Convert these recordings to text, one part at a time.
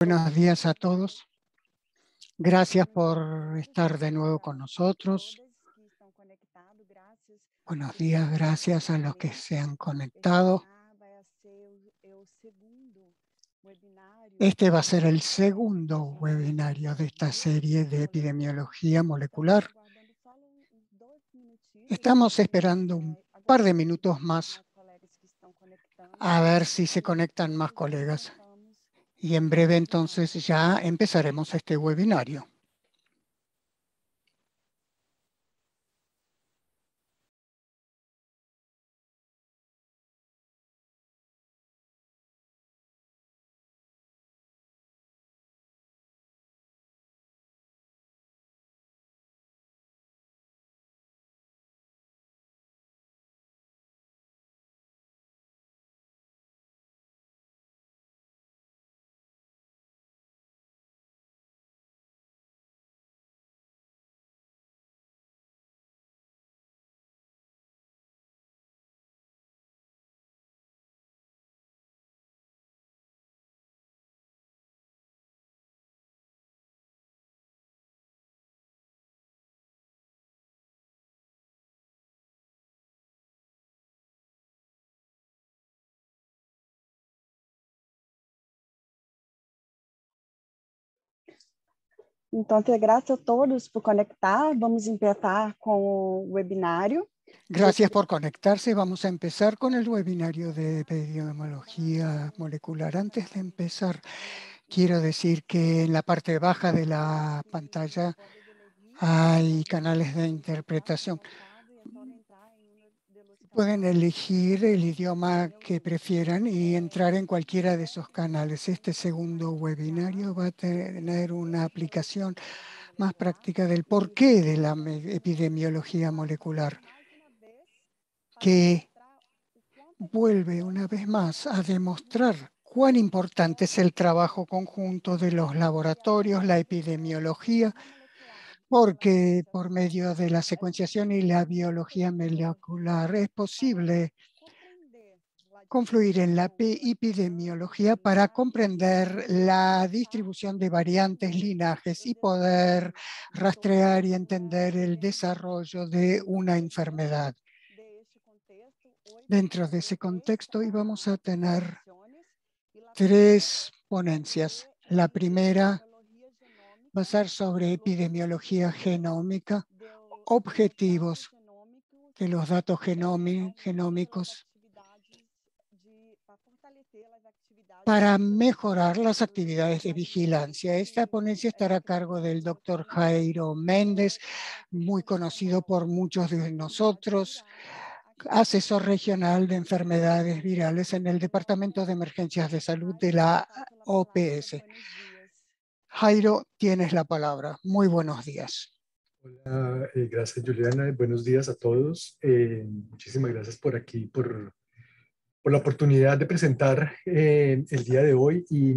Buenos días a todos. Gracias por estar de nuevo con nosotros. Buenos días, gracias a los que se han conectado. Este va a ser el segundo webinario de esta serie de epidemiología molecular. Estamos esperando un par de minutos más a ver si se conectan más colegas. Y en breve entonces ya empezaremos este webinario. Entonces, gracias a todos por conectar. Vamos a empezar con el webinário. Gracias por conectarse. Vamos a empezar con el webinario de epidemiología molecular. Antes de empezar, quiero decir que en la parte baja de la pantalla hay canales de interpretación. Pueden elegir el idioma que prefieran y entrar en cualquiera de esos canales. Este segundo webinario va a tener una aplicación más práctica del porqué de la epidemiología molecular, que vuelve una vez más a demostrar cuán importante es el trabajo conjunto de los laboratorios, la epidemiología, porque por medio de la secuenciación y la biología molecular es posible confluir en la epidemiología para comprender la distribución de variantes, linajes y poder rastrear y entender el desarrollo de una enfermedad. Dentro de ese contexto íbamos a tener 3 ponencias. La primera va a ser sobre epidemiología genómica, objetivos de los datos genómicos para mejorar las actividades de vigilancia. Esta ponencia estará a cargo del doctor Jairo Méndez, muy conocido por muchos de nosotros, asesor regional de enfermedades virales en el Departamento de Emergencias de Salud de la OPS. Jairo, tienes la palabra. Muy buenos días. Hola, gracias Juliana, buenos días a todos. Muchísimas gracias por aquí, por la oportunidad de presentar el día de hoy, y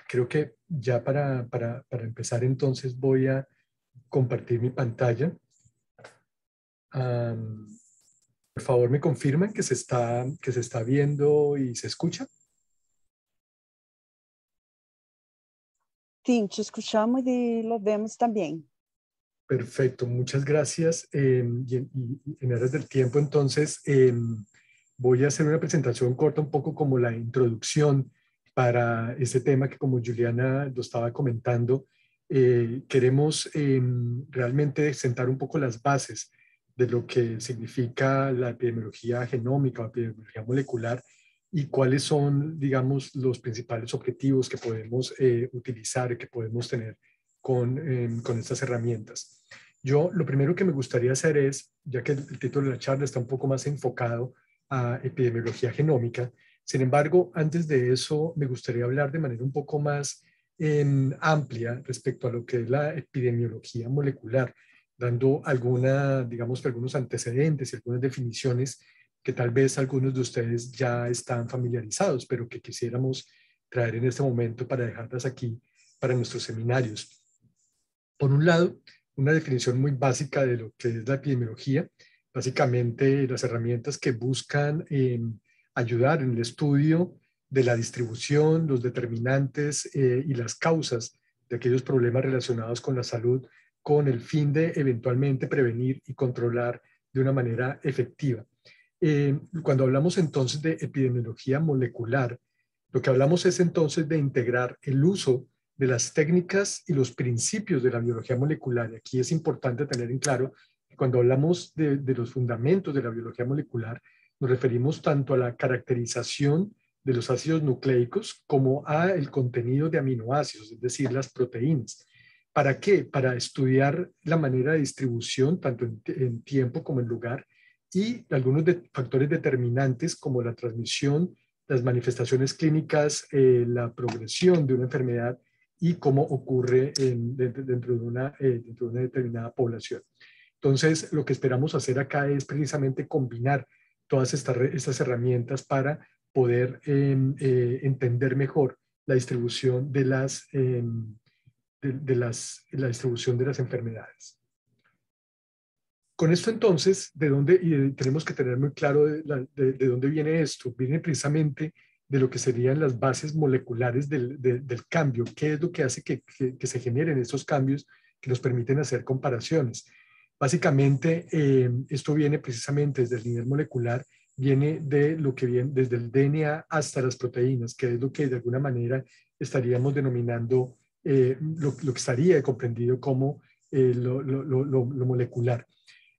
creo que ya para empezar entonces voy a compartir mi pantalla. Por favor, me confirman que se está viendo y se escucha. Sim, te escuchamos y lo vemos también. Perfecto, muchas gracias. Y en aras del tiempo, entonces, voy a hacer una presentación corta, un poco como la introducción para este tema que, como Juliana lo estaba comentando, queremos realmente sentar un poco las bases de lo que significa la epidemiología genómica o epidemiología molecular, y cuáles son, digamos, los principales objetivos que podemos utilizar y que podemos tener con estas herramientas. Yo lo primero que me gustaría hacer es, ya que el título de la charla está un poco más enfocado a epidemiología genómica, sin embargo, antes de eso me gustaría hablar de manera un poco más amplia respecto a lo que es la epidemiología molecular, dando digamos, algunos antecedentes y algunas definiciones que tal vez algunos de ustedes ya están familiarizados, pero que quisiéramos traer en este momento para dejarlas aquí para nuestros seminarios. Por un lado, una definición muy básica de lo que es la epidemiología, básicamente las herramientas que buscan ayudar en el estudio de la distribución, los determinantes y las causas de aquellos problemas relacionados con la salud, con el fin de eventualmente prevenir y controlar de una manera efectiva. Cuando hablamos entonces de epidemiología molecular, lo que hablamos es entonces de integrar el uso de las técnicas y los principios de la biología molecular. Y aquí es importante tener en claro que cuando hablamos de los fundamentos de la biología molecular, nos referimos tanto a la caracterización de los ácidos nucleicos como a el contenido de aminoácidos, es decir, las proteínas. ¿Para qué? Para estudiar la manera de distribución, tanto en tiempo como en lugar, y algunos factores determinantes como la transmisión, las manifestaciones clínicas, la progresión de una enfermedad y cómo ocurre dentro de una determinada población. Entonces, lo que esperamos hacer acá es precisamente combinar todas estas herramientas para poder entender mejor la distribución la distribución de las enfermedades. Con esto entonces, tenemos que tener muy claro de dónde viene esto. Viene precisamente de lo que serían las bases moleculares del cambio. ¿Qué es lo que hace que se generen estos cambios que nos permiten hacer comparaciones? Básicamente, esto viene precisamente desde el nivel molecular, viene de lo que viene desde el DNA hasta las proteínas, que es lo que de alguna manera estaríamos denominando, lo que estaría comprendido como lo molecular.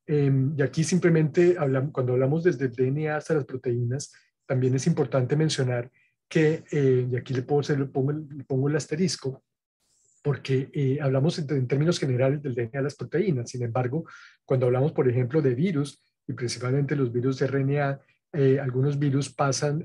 Y aquí simplemente cuando hablamos desde el DNA hasta las proteínas, también es importante mencionar que, y aquí le pongo el asterisco, porque hablamos en términos generales del DNA de las proteínas. Sin embargo, cuando hablamos, por ejemplo, de virus, y principalmente los virus de RNA, algunos virus pasan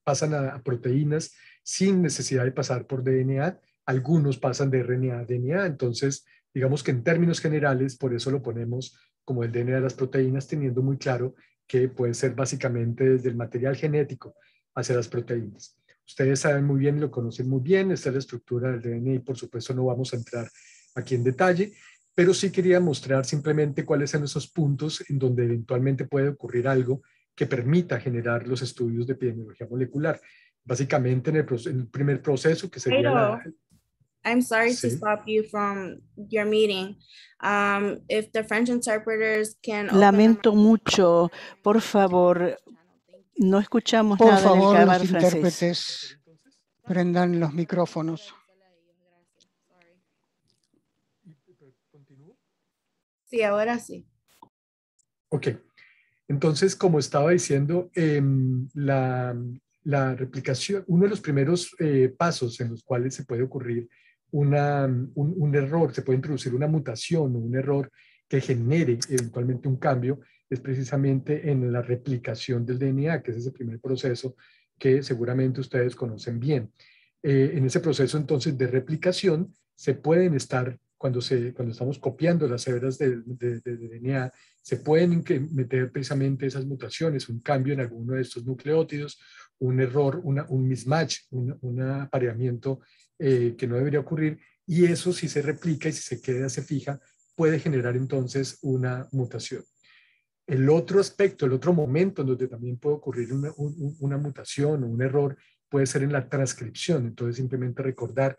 a proteínas sin necesidad de pasar por DNA, algunos pasan de RNA a DNA, entonces digamos que en términos generales, por eso lo ponemos como el DNA de las proteínas, teniendo muy claro que puede ser básicamente desde el material genético hacia las proteínas. Ustedes saben muy bien y lo conocen muy bien, esta es la estructura del DNA y por supuesto no vamos a entrar aquí en detalle, pero sí quería mostrar simplemente cuáles son esos puntos en donde eventualmente puede ocurrir algo que permita generar los estudios de epidemiología molecular. Básicamente en el primer proceso que sería I'm sorry sí. to stop you from your meeting. If the French interpreters can Lamento mucho, por favor, no escuchamos Por nada en el favor, canal los francés. intérpretes prendan los micrófonos. Sí, ahora sí. Ok, entonces como estaba diciendo, la replicación, uno de los primeros pasos en los cuales se puede ocurrir un error, se puede introducir una mutación o un error que genere eventualmente un cambio, es precisamente en la replicación del DNA, que es ese primer proceso que seguramente ustedes conocen bien. En ese proceso entonces de replicación se pueden estar, cuando estamos copiando las hebras de DNA, se pueden meter precisamente esas mutaciones, un cambio en alguno de estos nucleótidos, un error, un mismatch, un apareamiento que no debería ocurrir, y eso si se replica y si se queda, se fija, puede generar entonces una mutación. El otro aspecto, el otro momento en donde también puede ocurrir una mutación o un error puede ser en la transcripción. Entonces simplemente recordar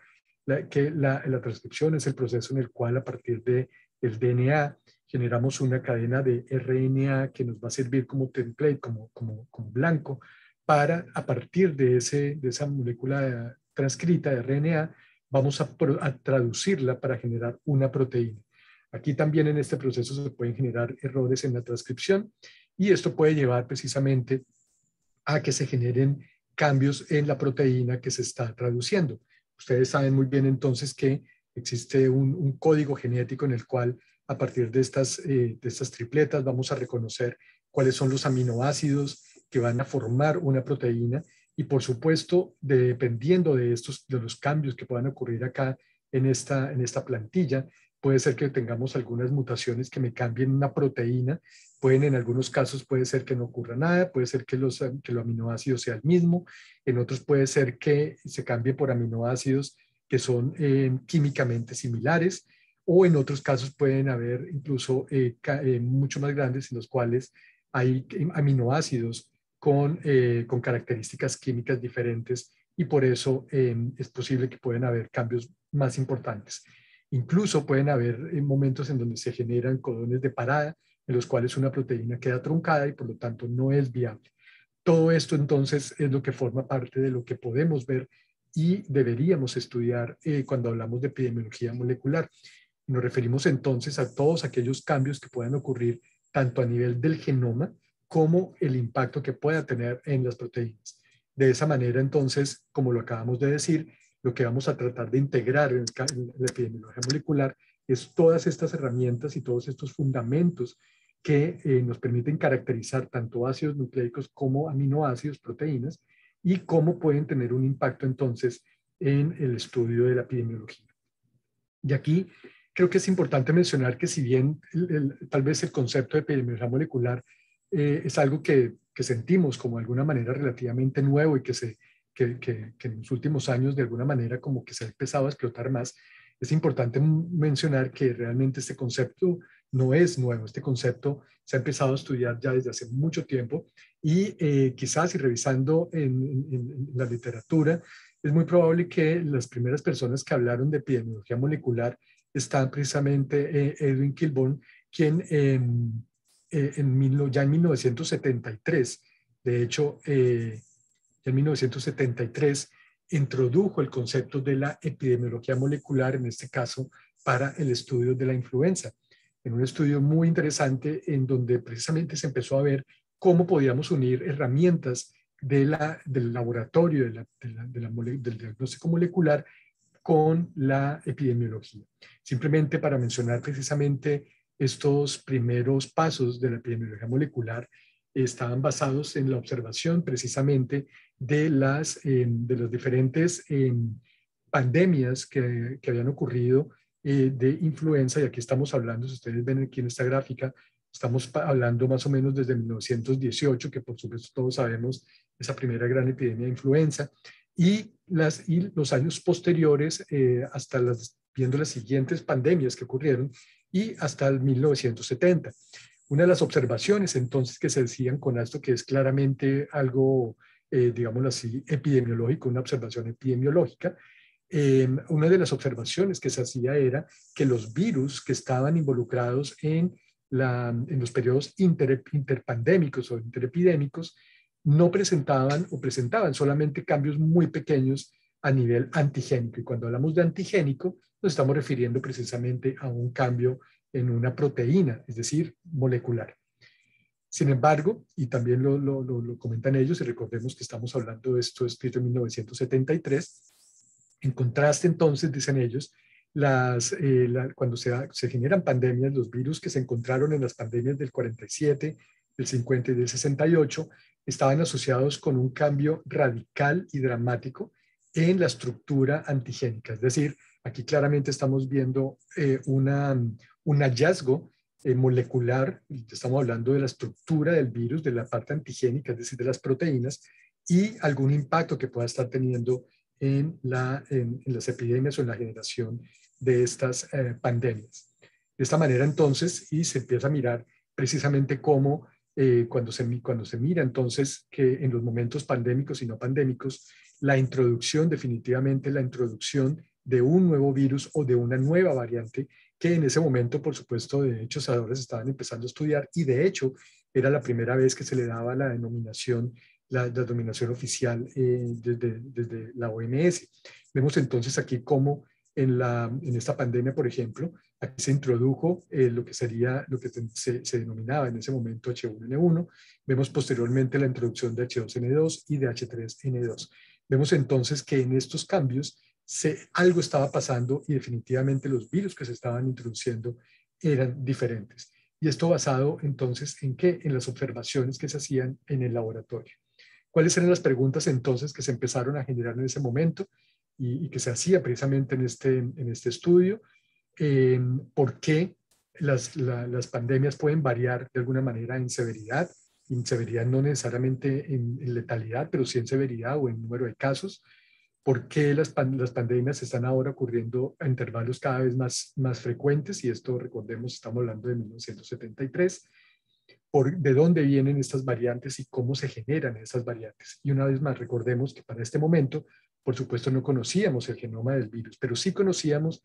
que la transcripción es el proceso en el cual a partir del DNA generamos una cadena de RNA que nos va a servir como template, como blanco, para a partir de esa molécula transcrita de RNA vamos a traducirla para generar una proteína. Aquí también en este proceso se pueden generar errores en la transcripción y esto puede llevar precisamente a que se generen cambios en la proteína que se está traduciendo. Ustedes saben muy bien entonces que existe un código genético en el cual a partir de estas tripletas vamos a reconocer cuáles son los aminoácidos que van a formar una proteína y por supuesto dependiendo de los cambios que puedan ocurrir acá en esta plantilla, puede ser que tengamos algunas mutaciones que me cambien una proteína, en algunos casos puede ser que no ocurra nada, puede ser que los aminoácidos sea el mismo, en otros puede ser que se cambie por aminoácidos que son químicamente similares, o en otros casos pueden haber incluso mucho más grandes en los cuales hay aminoácidos con características químicas diferentes y por eso es posible que puedan haber cambios más importantes. Incluso pueden haber momentos en donde se generan codones de parada en los cuales una proteína queda truncada y por lo tanto no es viable. Todo esto entonces es lo que forma parte de lo que podemos ver y deberíamos estudiar cuando hablamos de epidemiología molecular. Nos referimos entonces a todos aquellos cambios que puedan ocurrir tanto a nivel del genoma como el impacto que pueda tener en las proteínas. De esa manera entonces, como lo acabamos de decir, lo que vamos a tratar de integrar en la epidemiología molecular es todas estas herramientas y todos estos fundamentos que nos permiten caracterizar tanto ácidos nucleicos como aminoácidos, proteínas, y cómo pueden tener un impacto entonces en el estudio de la epidemiología. Y aquí creo que es importante mencionar que si bien tal vez el concepto de epidemiología molecular es algo que sentimos como de alguna manera relativamente nuevo y que en los últimos años de alguna manera como que se ha empezado a explotar más, es importante mencionar que realmente este concepto no es nuevo. Este concepto se ha empezado a estudiar ya desde hace mucho tiempo y quizás y revisando en la literatura, es muy probable que las primeras personas que hablaron de epidemiología molecular están precisamente Edwin Kilborn, quien ya en 1973, de hecho, en 1973, introdujo el concepto de la epidemiología molecular, en este caso, para el estudio de la influenza, en un estudio muy interesante en donde precisamente se empezó a ver cómo podíamos unir herramientas del laboratorio, del diagnóstico molecular con la epidemiología. Simplemente para mencionar precisamente estos primeros pasos de la epidemiología molecular, estaban basados en la observación precisamente de las diferentes pandemias que habían ocurrido de influenza, y aquí estamos hablando, si ustedes ven aquí en esta gráfica, estamos hablando más o menos desde 1918, que por supuesto todos sabemos esa primera gran epidemia de influenza, y los años posteriores hasta viendo las siguientes pandemias que ocurrieron y hasta el 1970. Una de las observaciones entonces que se decían con esto, que es claramente algo, digámoslo así, epidemiológico, una observación epidemiológica, una de las observaciones que se hacía era que los virus que estaban involucrados en los periodos interpandémicos o interepidémicos no presentaban o presentaban solamente cambios muy pequeños a nivel antigénico. Y cuando hablamos de antigénico, nos estamos refiriendo precisamente a un cambio en una proteína, es decir, molecular. Sin embargo, y también lo comentan ellos, y recordemos que estamos hablando de esto escrito en 1973, en contraste entonces, dicen ellos, cuando se generan pandemias, los virus que se encontraron en las pandemias del 47, del 50 y del 68, estaban asociados con un cambio radical y dramático en la estructura antigénica. Es decir, aquí claramente estamos viendo un hallazgo molecular, estamos hablando de la estructura del virus, de la parte antigénica, es decir, de las proteínas, y algún impacto que pueda estar teniendo en las epidemias o en la generación de estas pandemias. De esta manera entonces, y se empieza a mirar precisamente cómo cuando se mira entonces que en los momentos pandémicos y no pandémicos, definitivamente la introducción de un nuevo virus o de una nueva variante que en ese momento, por supuesto, de hecho, ahora se estaban empezando a estudiar y de hecho era la primera vez que se le daba la denominación oficial desde la OMS. Vemos entonces aquí cómo en esta pandemia, por ejemplo, aquí se introdujo lo que se denominaba en ese momento H1N1. Vemos posteriormente la introducción de H2N2 y de H3N2. Vemos entonces que en estos cambios algo estaba pasando y definitivamente los virus que se estaban introduciendo eran diferentes. Y esto basado entonces en qué? En las observaciones que se hacían en el laboratorio. ¿Cuáles eran las preguntas entonces que se empezaron a generar en ese momento y que se hacía precisamente en este estudio? ¿Por qué las pandemias pueden variar de alguna manera en severidad no necesariamente en letalidad, pero sí en severidad o en número de casos? ¿Por qué las pandemias están ahora ocurriendo a intervalos cada vez más frecuentes? Y esto, recordemos, estamos hablando de 1973. de dónde vienen estas variantes y cómo se generan estas variantes. Y una vez más, recordemos que para este momento, por supuesto, no conocíamos el genoma del virus, pero sí conocíamos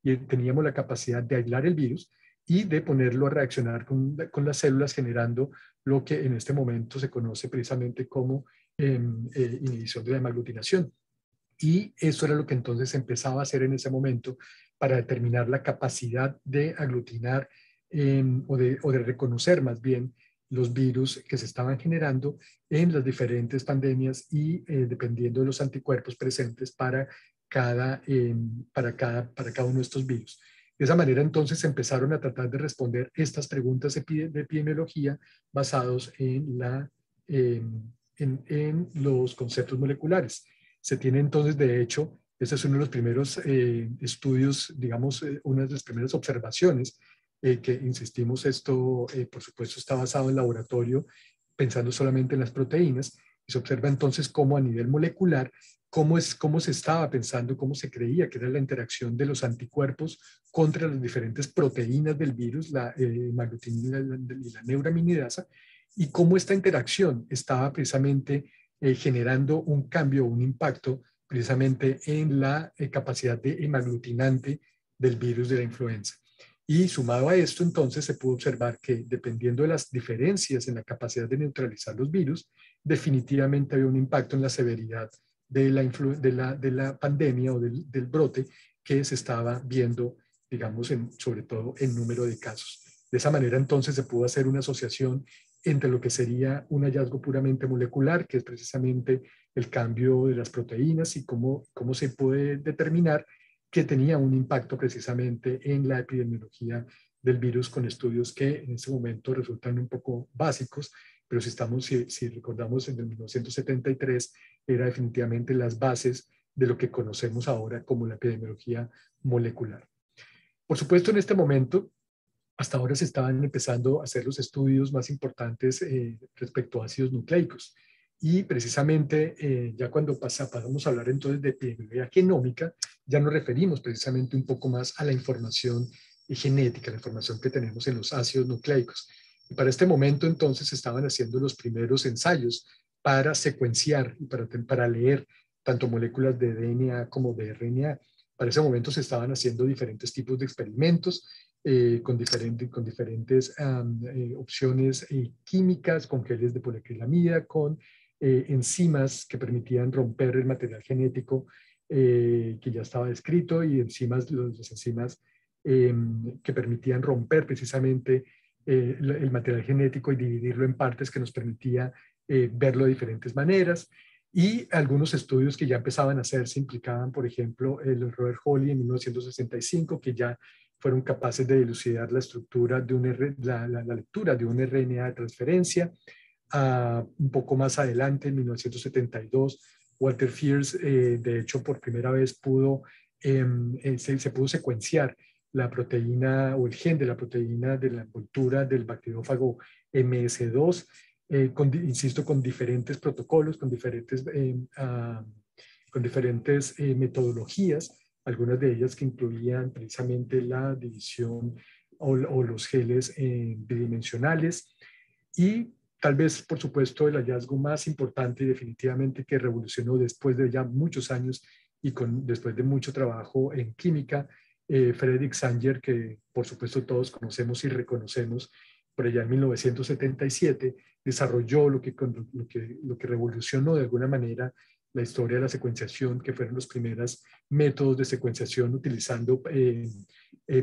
y teníamos la capacidad de aislar el virus y de ponerlo a reaccionar con las células, generando lo que en este momento se conoce precisamente como inhibición de la hemaglutinación. Y eso era lo que entonces empezaba a hacer en ese momento para determinar la capacidad de aglutinar o de reconocer más bien los virus que se estaban generando en las diferentes pandemias y dependiendo de los anticuerpos presentes para cada uno de estos virus. De esa manera entonces empezaron a tratar de responder estas preguntas de epidemiología basados en los conceptos moleculares. Se tiene entonces, de hecho, este es uno de los primeros estudios, digamos, una de las primeras observaciones que insistimos, esto por supuesto está basado en laboratorio, pensando solamente en las proteínas, y se observa entonces cómo a nivel molecular, cómo se estaba pensando, cómo se creía que era la interacción de los anticuerpos contra las diferentes proteínas del virus, la hemaglutinina y la neuraminidasa, y cómo esta interacción estaba precisamente generando un cambio, un impacto precisamente en la capacidad de hemaglutinante del virus de la influenza. Y sumado a esto, entonces, se pudo observar que dependiendo de las diferencias en la capacidad de neutralizar los virus, definitivamente había un impacto en la severidad de la pandemia o del brote que se estaba viendo, digamos, sobre todo en número de casos. De esa manera, entonces, se pudo hacer una asociación entre lo que sería un hallazgo puramente molecular, que es precisamente el cambio de las proteínas y cómo se puede determinar que tenía un impacto precisamente en la epidemiología del virus, con estudios que en ese momento resultan un poco básicos, pero si recordamos, en el 1973 era definitivamente las bases de lo que conocemos ahora como la epidemiología molecular. Por supuesto, en este momento, hasta ahora se estaban empezando a hacer los estudios más importantes respecto a ácidos nucleicos. Y precisamente ya cuando pasamos a hablar entonces de epidemiología genómica, ya nos referimos precisamente un poco más a la información genética, la información que tenemos en los ácidos nucleicos. Y para este momento entonces se estaban haciendo los primeros ensayos para secuenciar y para leer tanto moléculas de DNA como de RNA. Para ese momento se estaban haciendo diferentes tipos de experimentos con diferentes opciones químicas, con geles de poliacrilamida, con enzimas que permitían romper el material genético que ya estaba descrito, y las enzimas que permitían romper precisamente el material genético y dividirlo en partes que nos permitía verlo de diferentes maneras. Y algunos estudios que ya empezaban a hacerse implicaban, por ejemplo, el Robert Hawley en 1965, que ya fueron capaces de dilucidar la estructura de la lectura de un RNA de transferencia. Un poco más adelante, en 1972, Walter Fierce, de hecho, por primera vez se pudo secuenciar la proteína o el gen de la proteína de la envoltura del bacteriófago MS2, insisto, con diferentes protocolos, con diferentes metodologías, algunas de ellas que incluían precisamente la división o los geles bidimensionales. Y tal vez, por supuesto, el hallazgo más importante y definitivamente que revolucionó después de ya muchos años y después de mucho trabajo en química, Frederick Sanger, que por supuesto todos conocemos y reconocemos, por allá en 1977, desarrolló lo que revolucionó de alguna manera la historia de la secuenciación, que fueron los primeros métodos de secuenciación utilizando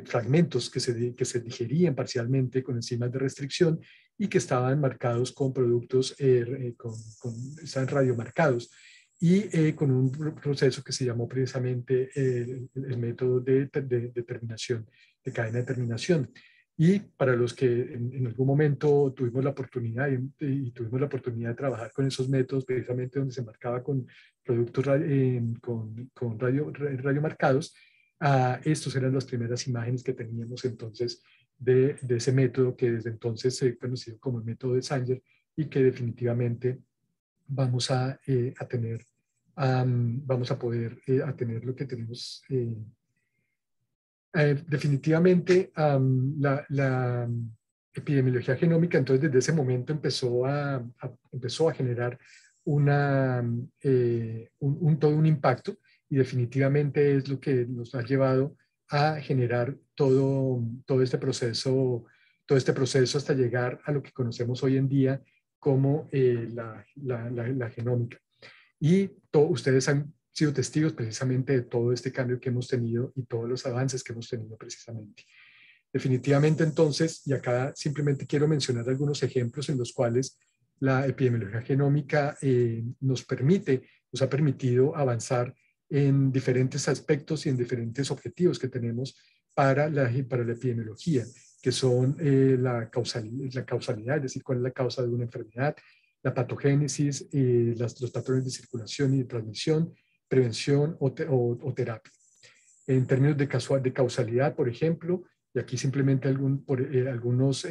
fragmentos que se digerían parcialmente con enzimas de restricción y que estaban marcados con productos, estaban radiomarcados, y con un proceso que se llamó precisamente el método de determinación, de cadena de terminación. Y para los que en algún momento tuvimos la oportunidad tuvimos la oportunidad de trabajar con esos métodos, precisamente donde se marcaba con productos con radiomarcados, estos eran las primeras imágenes que teníamos entonces de ese método, que desde entonces se ha conocido como el método de Sanger, y que definitivamente vamos a poder tener lo que tenemos. Definitivamente epidemiología genómica, entonces desde ese momento empezó a generar todo un impacto, y definitivamente es lo que nos ha llevado a generar todo este proceso hasta llegar a lo que conocemos hoy en día como la genómica. Y ustedes han sido testigos precisamente de todo este cambio que hemos tenido y todos los avances que hemos tenido precisamente. Definitivamente entonces, y acá simplemente quiero mencionar algunos ejemplos en los cuales la epidemiología genómica nos ha permitido avanzar en diferentes aspectos y en diferentes objetivos que tenemos para la epidemiología, que son la causalidad, es decir, cuál es la causa de una enfermedad, la patogénesis, los patrones de circulación y de transmisión, prevención o terapia. En términos de causalidad, por ejemplo, y aquí simplemente algunos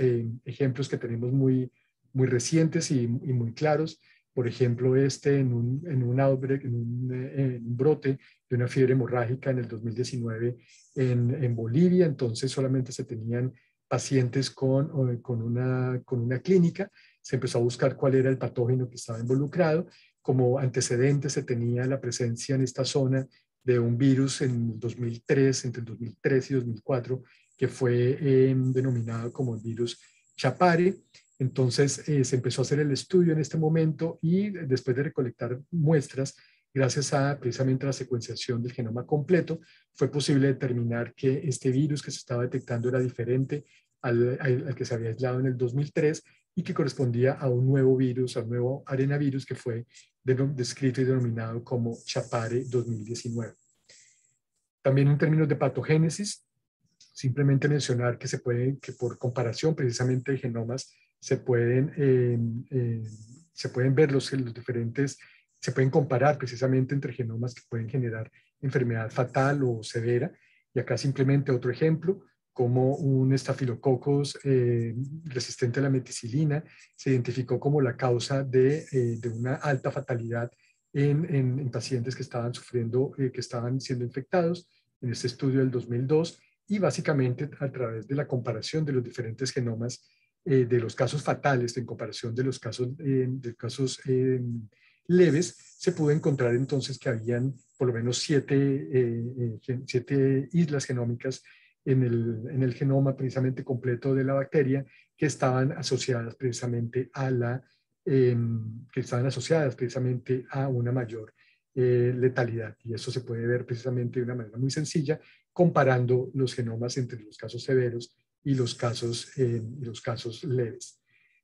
ejemplos que tenemos muy recientes y muy claros. Por ejemplo, en un outbreak, en un brote de una fiebre hemorrágica en el 2019 en Bolivia. Entonces solamente se tenían pacientes con una clínica. Se empezó a buscar cuál era el patógeno que estaba involucrado. Como antecedente se tenía la presencia en esta zona de un virus en 2003, entre el 2003 y 2004, que fue denominado como el virus Chapare. Entonces se empezó a hacer el estudio en este momento, y después de recolectar muestras, gracias a precisamente la secuenciación del genoma completo, fue posible determinar que este virus que se estaba detectando era diferente al que se había aislado en el 2003 y que correspondía a un nuevo virus, a un nuevo arenavirus que fue descrito y denominado como Chapare 2019. También en términos de patogénesis, simplemente mencionar que por comparación precisamente de genomas se pueden ver los diferentes, se pueden comparar precisamente entre genomas que pueden generar enfermedad fatal o severa. Y acá simplemente otro ejemplo, como un estafilococcus resistente a la meticilina se identificó como la causa de una alta fatalidad en pacientes que estaban sufriendo, que estaban siendo infectados en este estudio del 2002. Y básicamente a través de la comparación de los diferentes genomas de los casos fatales en comparación de los casos leves, se pudo encontrar entonces que habían por lo menos 7 islas genómicas en el genoma precisamente completo de la bacteria que estaban asociadas precisamente a una mayor letalidad. Y eso se puede ver precisamente de una manera muy sencilla comparando los genomas entre los casos severos y los casos leves.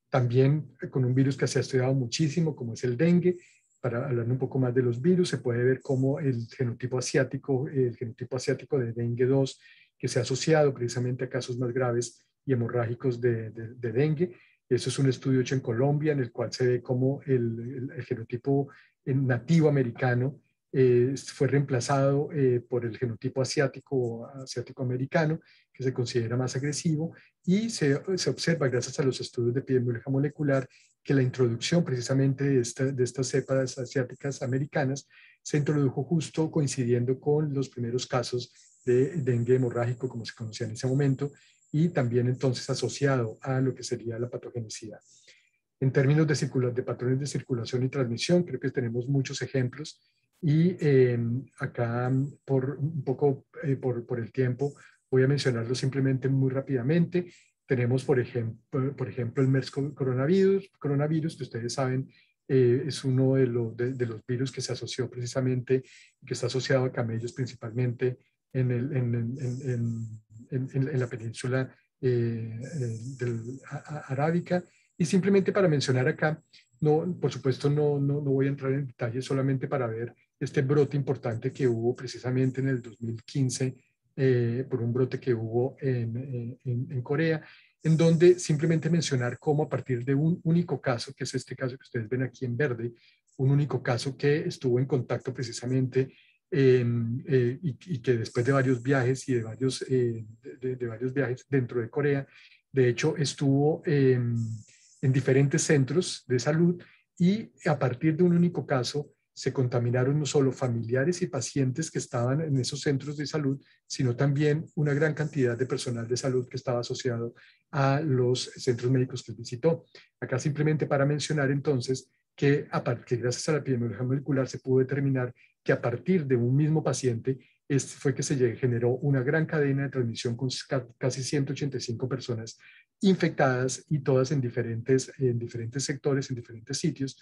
También con un virus que se ha estudiado muchísimo, como es el dengue, para hablar un poco más de los virus, se puede ver cómo el genotipo asiático de dengue 2, que se ha asociado precisamente a casos más graves y hemorrágicos de dengue. Eso es un estudio hecho en Colombia, en el cual se ve cómo el genotipo nativo americano fue reemplazado por el genotipo asiático-americano, que se considera más agresivo, y se observa, gracias a los estudios de epidemiología molecular, que la introducción precisamente de estas cepas asiáticas americanas se introdujo justo coincidiendo con los primeros casos de dengue hemorrágico, como se conocía en ese momento, y también entonces asociado a lo que sería la patogenicidad. En términos de patrones de circulación y transmisión, creo que tenemos muchos ejemplos, y acá por el tiempo voy a mencionarlos simplemente muy rápidamente. Tenemos, por ejemplo, el MERS coronavirus, que ustedes saben es uno de los virus que se asoció precisamente, que está asociado a camellos principalmente en la península arábica. Y simplemente para mencionar acá, por supuesto no voy a entrar en detalle, solamente para ver este brote importante que hubo precisamente en el 2015, por un brote que hubo en Corea, en donde simplemente mencionar cómo a partir de un único caso, que es este caso que ustedes ven aquí en verde, un único caso que estuvo en contacto precisamente y que después de varios viajes y de varios viajes dentro de Corea, de hecho estuvo en diferentes centros de salud, y a partir de un único caso se contaminaron no solo familiares y pacientes que estaban en esos centros de salud, sino también una gran cantidad de personal de salud que estaba asociado a los centros médicos que visitó. Acá simplemente para mencionar entonces que gracias a la epidemiología molecular se pudo determinar que a partir de un mismo paciente fue que se generó una gran cadena de transmisión con casi 185 personas infectadas y todas en diferentes sectores, en diferentes sitios,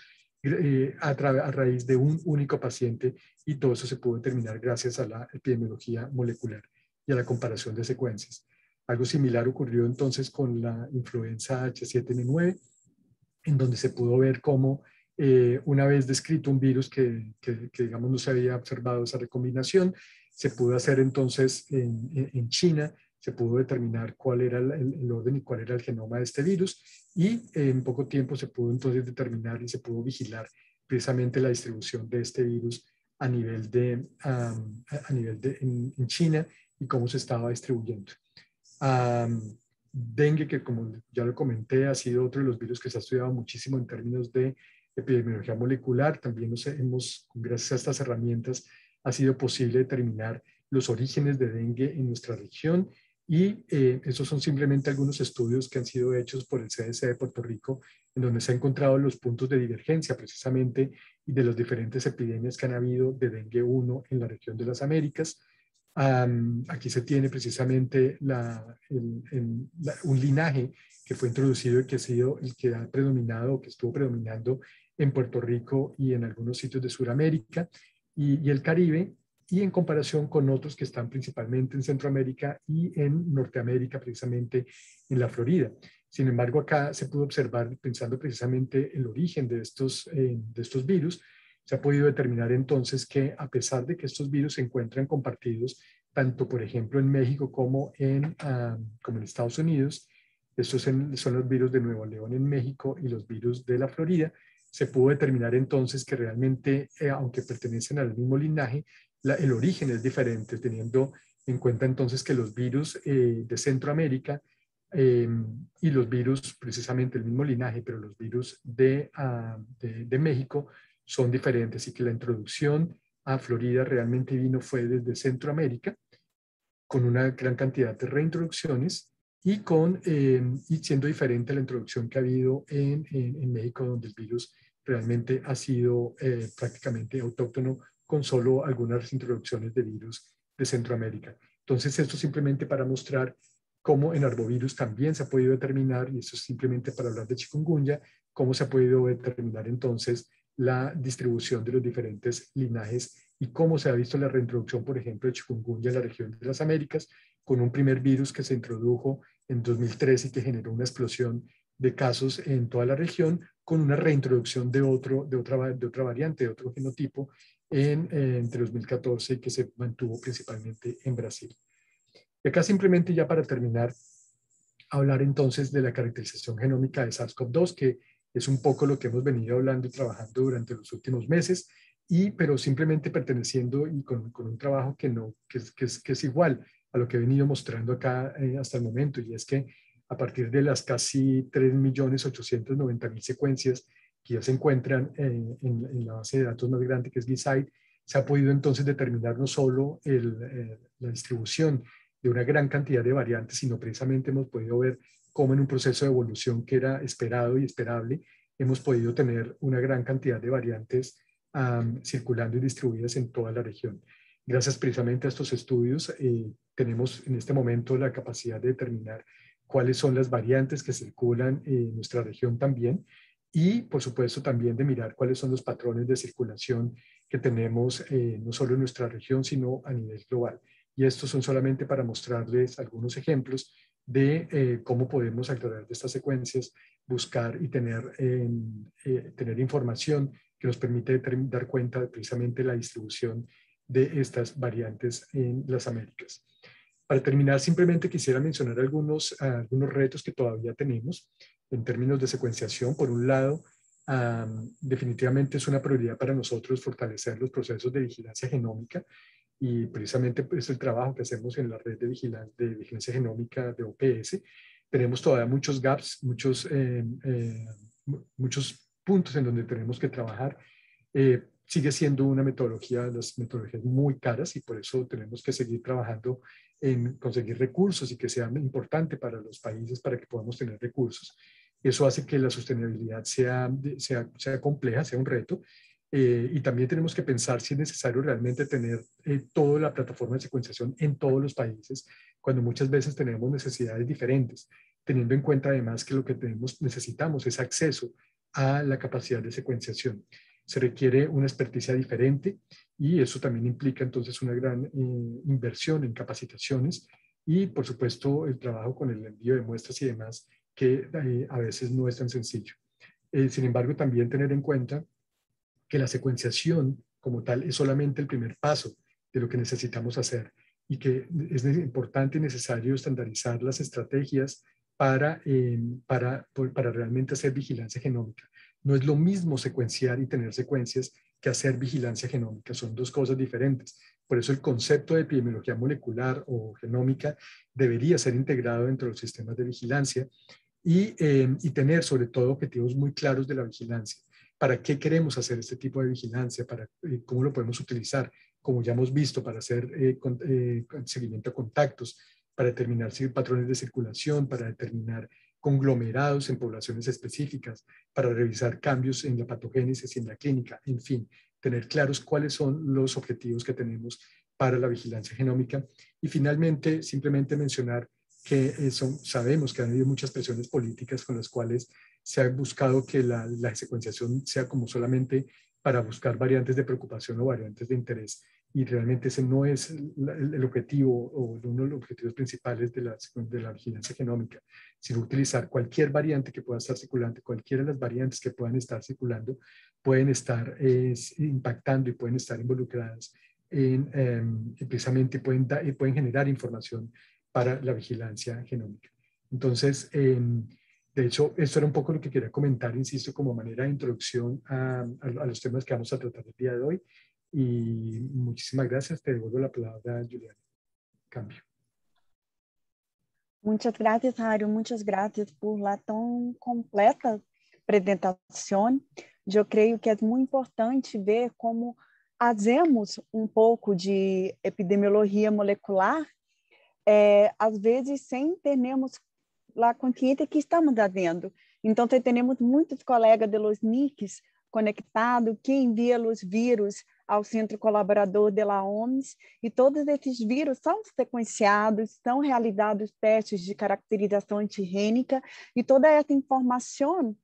a raíz de un único paciente, y todo eso se pudo determinar gracias a la epidemiología molecular y a la comparación de secuencias. Algo similar ocurrió entonces con la influenza H7N9, en donde se pudo ver cómo una vez descrito un virus que digamos no se había observado esa recombinación, se pudo hacer entonces en China, se pudo determinar cuál era el orden y cuál era el genoma de este virus, y en poco tiempo se pudo entonces determinar y se pudo vigilar precisamente la distribución de este virus a nivel en China y cómo se estaba distribuyendo. Dengue, que como ya lo comenté, ha sido otro de los virus que se ha estudiado muchísimo en términos de epidemiología molecular. También gracias a estas herramientas, ha sido posible determinar los orígenes de dengue en nuestra región, y estos son simplemente algunos estudios que han sido hechos por el CDC de Puerto Rico, en donde se han encontrado los puntos de divergencia precisamente y de las diferentes epidemias que han habido de dengue 1 en la región de las Américas. Aquí se tiene precisamente un linaje que fue introducido y que ha sido el que ha predominado, que estuvo predominando en Puerto Rico y en algunos sitios de Sudamérica y el Caribe, y en comparación con otros que están principalmente en Centroamérica y en Norteamérica, precisamente en la Florida. Sin embargo, acá se pudo observar, pensando precisamente el origen de estos virus, se ha podido determinar entonces que, a pesar de que estos virus se encuentran compartidos tanto, por ejemplo, en México como en Estados Unidos, estos son los virus de Nuevo León en México y los virus de la Florida, se pudo determinar entonces que realmente, aunque pertenecen al mismo linaje, el origen es diferente, teniendo en cuenta entonces que los virus de Centroamérica y los virus, precisamente el mismo linaje, pero los virus de México son diferentes, y que la introducción a Florida realmente fue desde Centroamérica, con una gran cantidad de reintroducciones, y siendo diferente a la introducción que ha habido en México, donde el virus realmente ha sido prácticamente autóctono, con solo algunas introducciones de virus de Centroamérica. Entonces, esto simplemente para mostrar cómo en arbovirus también se ha podido determinar, y esto es simplemente para hablar de chikungunya, cómo se ha podido determinar entonces la distribución de los diferentes linajes y cómo se ha visto la reintroducción, por ejemplo, de chikungunya en la región de las Américas, con un primer virus que se introdujo en 2013 y que generó una explosión de casos en toda la región, con una reintroducción de otra variante, de otro genotipo, entre 2014, y que se mantuvo principalmente en Brasil. Y acá simplemente, ya para terminar, hablar entonces de la caracterización genómica de SARS-CoV-2, que es un poco lo que hemos venido hablando y trabajando durante los últimos meses, pero simplemente perteneciendo y con un trabajo que es igual a lo que he venido mostrando acá hasta el momento, y es que a partir de las casi 3.890.000 secuencias que ya se encuentran en la base de datos más grande, que es GISAID, se ha podido entonces determinar no solo la distribución de una gran cantidad de variantes, sino precisamente hemos podido ver cómo en un proceso de evolución que era esperado y esperable, hemos podido tener una gran cantidad de variantes circulando y distribuidas en toda la región. Gracias precisamente a estos estudios, tenemos en este momento la capacidad de determinar cuáles son las variantes que circulan en nuestra región también, y por supuesto también de mirar cuáles son los patrones de circulación que tenemos no solo en nuestra región, sino a nivel global. Y estos son solamente para mostrarles algunos ejemplos de cómo podemos, a través de estas secuencias, buscar y tener información que nos permite dar cuenta de precisamente la distribución de estas variantes en las Américas. Para terminar, simplemente quisiera mencionar algunos retos que todavía tenemos en términos de secuenciación. Por un lado, definitivamente es una prioridad para nosotros fortalecer los procesos de vigilancia genómica, y precisamente es el trabajo que hacemos en la red de vigilancia genómica de OPS. Tenemos todavía muchos gaps, muchos puntos en donde tenemos que trabajar. sigue siendo una metodología, las metodologías muy caras, y por eso tenemos que seguir trabajando en conseguir recursos y que sea importante para los países para que podamos tener recursos. Eso hace que la sostenibilidad sea compleja, sea un reto. Y también tenemos que pensar si es necesario realmente tener toda la plataforma de secuenciación en todos los países, cuando muchas veces tenemos necesidades diferentes, teniendo en cuenta además que lo que necesitamos es acceso a la capacidad de secuenciación. Se requiere una experticia diferente y eso también implica entonces una gran inversión en capacitaciones y, por supuesto, el trabajo con el envío de muestras y demás, que a veces no es tan sencillo. Sin embargo, también tener en cuenta que la secuenciación como tal es solamente el primer paso de lo que necesitamos hacer y que es importante y necesario estandarizar las estrategias para realmente hacer vigilancia genómica. No es lo mismo secuenciar y tener secuencias que hacer vigilancia genómica, son dos cosas diferentes. Por eso el concepto de epidemiología molecular o genómica debería ser integrado dentro de los sistemas de vigilancia y tener sobre todo objetivos muy claros de la vigilancia. ¿Para qué queremos hacer este tipo de vigilancia? ¿Cómo lo podemos utilizar? Como ya hemos visto, para hacer seguimiento a contactos, para determinar patrones de circulación, para determinar conglomerados en poblaciones específicas, para revisar cambios en la patogénesis y en la clínica, en fin, tener claros cuáles son los objetivos que tenemos para la vigilancia genómica. Y finalmente, simplemente mencionar que sabemos que han habido muchas presiones políticas con las cuales se ha buscado que la secuenciación sea como solamente para buscar variantes de preocupación o variantes de interés. Y realmente ese no es el objetivo o uno de los objetivos principales de la vigilancia genómica, sino utilizar cualquier variante que pueda estar circulando, cualquiera de las variantes que puedan estar circulando, pueden estar impactando y pueden estar involucradas precisamente pueden generar información para la vigilancia genómica. Entonces, de hecho, esto era un poco lo que quería comentar, insisto, como manera de introducción a los temas que vamos a tratar el día de hoy. Y muchísimas gracias. Te devuelvo la palabra, Juliana. Cambio. Muchas gracias, Hario. Muchas gracias por la tão completa apresentação. Eu creio que é muito importante ver como fazemos pouco de epidemiologia molecular, às vezes sem termos a consciência que estamos fazendo. Então, temos muitos colegas de los NICs conectados que enviam os vírus ao Centro Colaborador da OMS, e todos esses vírus são sequenciados, são realizados testes de caracterização antigênica, e toda essa informação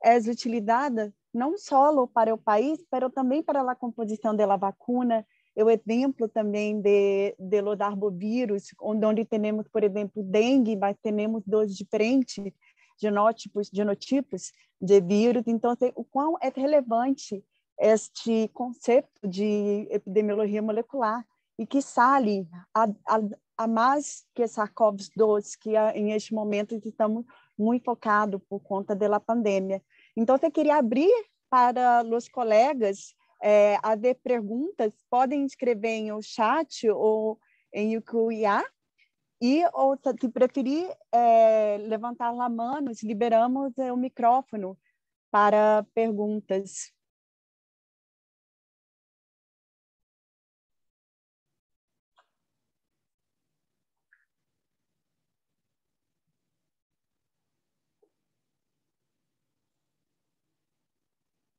é utilizada não só para o país, mas também para a composição da vacuna. O exemplo também de los arbovírus, onde temos, por exemplo, dengue, mas temos dois diferentes genotipos de vírus. Então, o quão é relevante este conceito de epidemiologia molecular e que sale a mais que SARS-CoV-2, que em este momento estamos muito focados por conta da pandemia. Então, eu queria abrir para os colegas haver perguntas, podem escrever em o chat ou em o QIA, ou se preferir levantar a mão, nós liberamos o microfone para perguntas.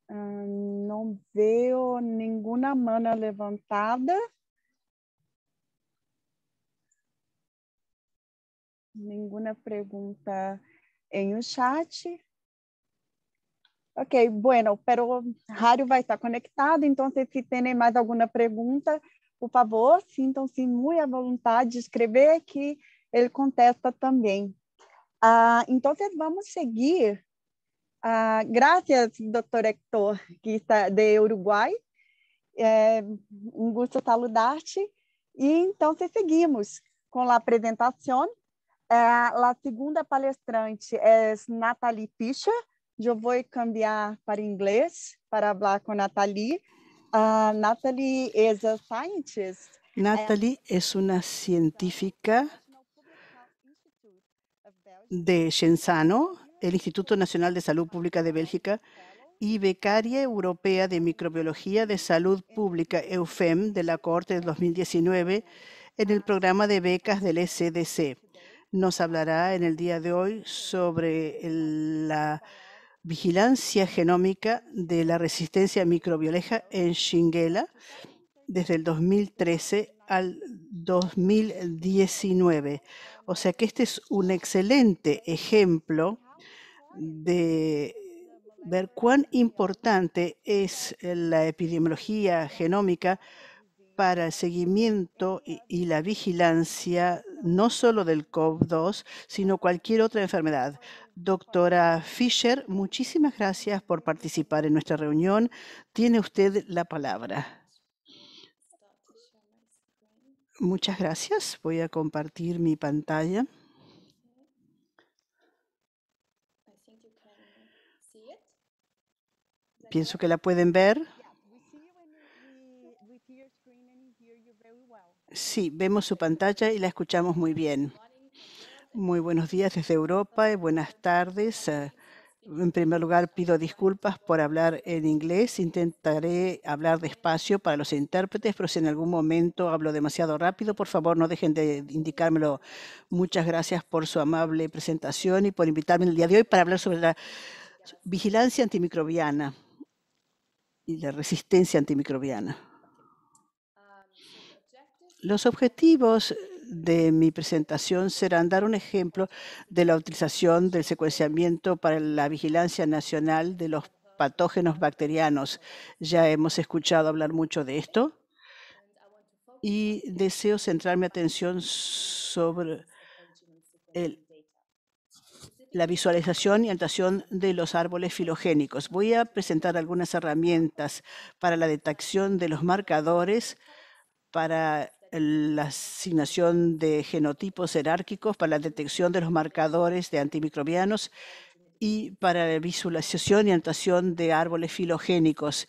Não vejo nenhuma mão levantada. Nenhuma pergunta em o chat. Ok, bueno, pero Hario vai estar conectado, então se tem mais alguma pergunta, por favor, sintam-se muito à vontade de escrever que ele contesta também. Então, vamos seguir. Gracias, Dr. Héctor, que está de Uruguai. Gusto saludar-te. E então, seguimos com a apresentação. A segunda palestrante é Nathalie Fischer. Eu vou cambiar para inglês para falar com Nathalie. Nathalie is a scientist. Nathalie es una científica de Genzano, el Instituto Nacional de Salud Pública de Bélgica, y becaria europea de microbiología de salud pública EUFEM de la cohorte del 2019 en el programa de becas del ECDC. Nos hablará en el día de hoy sobre la vigilancia genómica de la resistencia microbiológica en Shigella desde el 2013 al 2019. O sea que este es un excelente ejemplo de ver cuán importante es la epidemiología genómica para el seguimiento y la vigilancia no solo del COVID-2, sino cualquier otra enfermedad. Doctora Fisher, muchísimas gracias por participar en nuestra reunión. Tiene usted la palabra. Muchas gracias. Voy a compartir mi pantalla. Pienso que la pueden ver. Sí, vemos su pantalla y la escuchamos muy bien. Muy buenos días desde Europa y buenas tardes. En primer lugar, pido disculpas por hablar en inglés. Intentaré hablar despacio para los intérpretes, pero si en algún momento hablo demasiado rápido, por favor, no dejen de indicármelo. Muchas gracias por su amable presentación y por invitarme el día de hoy para hablar sobre la vigilancia antimicrobiana y la resistencia antimicrobiana. Los objetivos de mi presentación serán dar un ejemplo de la utilización del secuenciamiento para la vigilancia nacional de los patógenos bacterianos. Ya hemos escuchado hablar mucho de esto y deseo centrar mi atención sobre la visualización y anotación de los árboles filogénicos. Voy a presentar algunas herramientas para la detección de los marcadores, para la asignación de genotipos jerárquicos, para la detección de los marcadores de antimicrobianos y para la visualización y anotación de árboles filogénicos.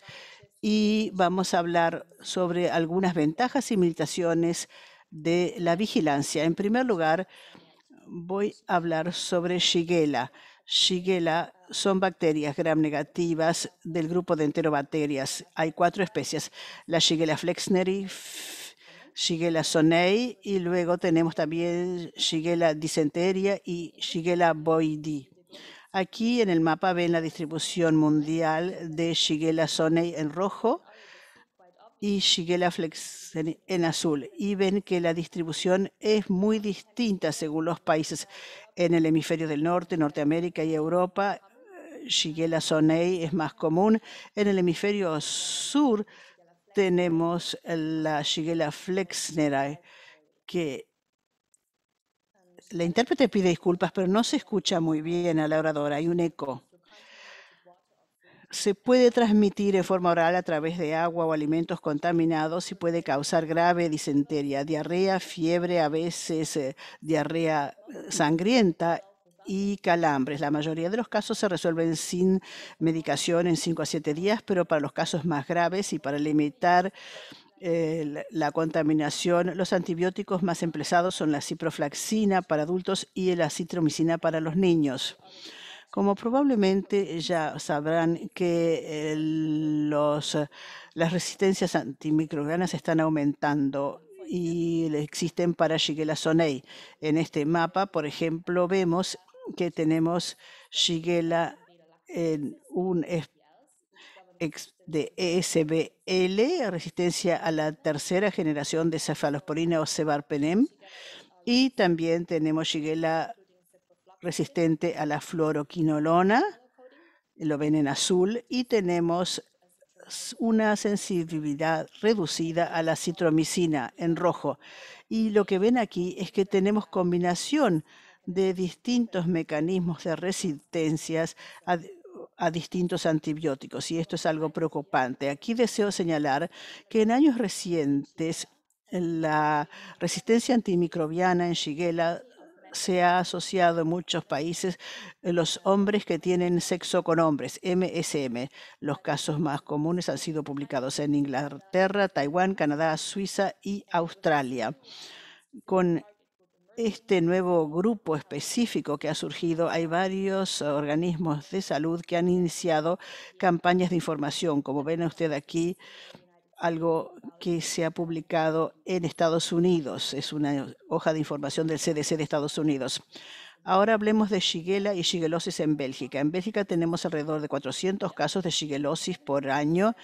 Y vamos a hablar sobre algunas ventajas y limitaciones de la vigilancia. En primer lugar, voy a hablar sobre Shigella. Shigella son bacterias gram negativas del grupo de enterobacterias. Hay 4 especies: la Shigella flexneri, Shigella sonnei y luego tenemos también Shigella dysenteria y Shigella boydii. Aquí en el mapa ven la distribución mundial de Shigella sonnei en rojo y Shigella flexneri en azul. Y ven que la distribución es muy distinta según los países. En el hemisferio del norte, Norteamérica y Europa, Shigella sonnei es más común. En el hemisferio sur tenemos la Shigella flexneri, que la intérprete pide disculpas, pero no se escucha muy bien a la oradora, hay un eco. Se puede transmitir en forma oral a través de agua o alimentos contaminados y puede causar grave disentería, diarrea, fiebre, a veces diarrea sangrienta y calambres. La mayoría de los casos se resuelven sin medicación en 5 a 7 días, pero para los casos más graves y para limitar la contaminación, los antibióticos más empleados son la ciprofloxacina para adultos y la acitromicina para los niños. Como probablemente ya sabrán que las resistencias antimicrobianas están aumentando y existen para Shigella sonnei. En este mapa, por ejemplo, vemos que tenemos Shigella en un de ESBL, resistencia a la tercera generación de cefalosporina o cebarpenem, y también tenemos Shigella resistente a la fluoroquinolona, lo ven en azul, y tenemos una sensibilidad reducida a la citromicina en rojo. Y lo que ven aquí es que tenemos combinación de distintos mecanismos de resistencias a distintos antibióticos, y esto es algo preocupante. Aquí deseo señalar que en años recientes la resistencia antimicrobiana en Shigella se ha asociado en muchos países los hombres que tienen sexo con hombres, MSM. Los casos más comunes han sido publicados en Inglaterra, Taiwán, Canadá, Suiza y Australia. Con este nuevo grupo específico que ha surgido, hay varios organismos de salud que han iniciado campañas de información. Como ven usted aquí, algo que se ha publicado en Estados Unidos. Es una hoja de información del CDC de Estados Unidos. Ahora hablemos de Shigella y shigellosis en Bélgica. En Bélgica tenemos alrededor de 400 casos de shigellosis por año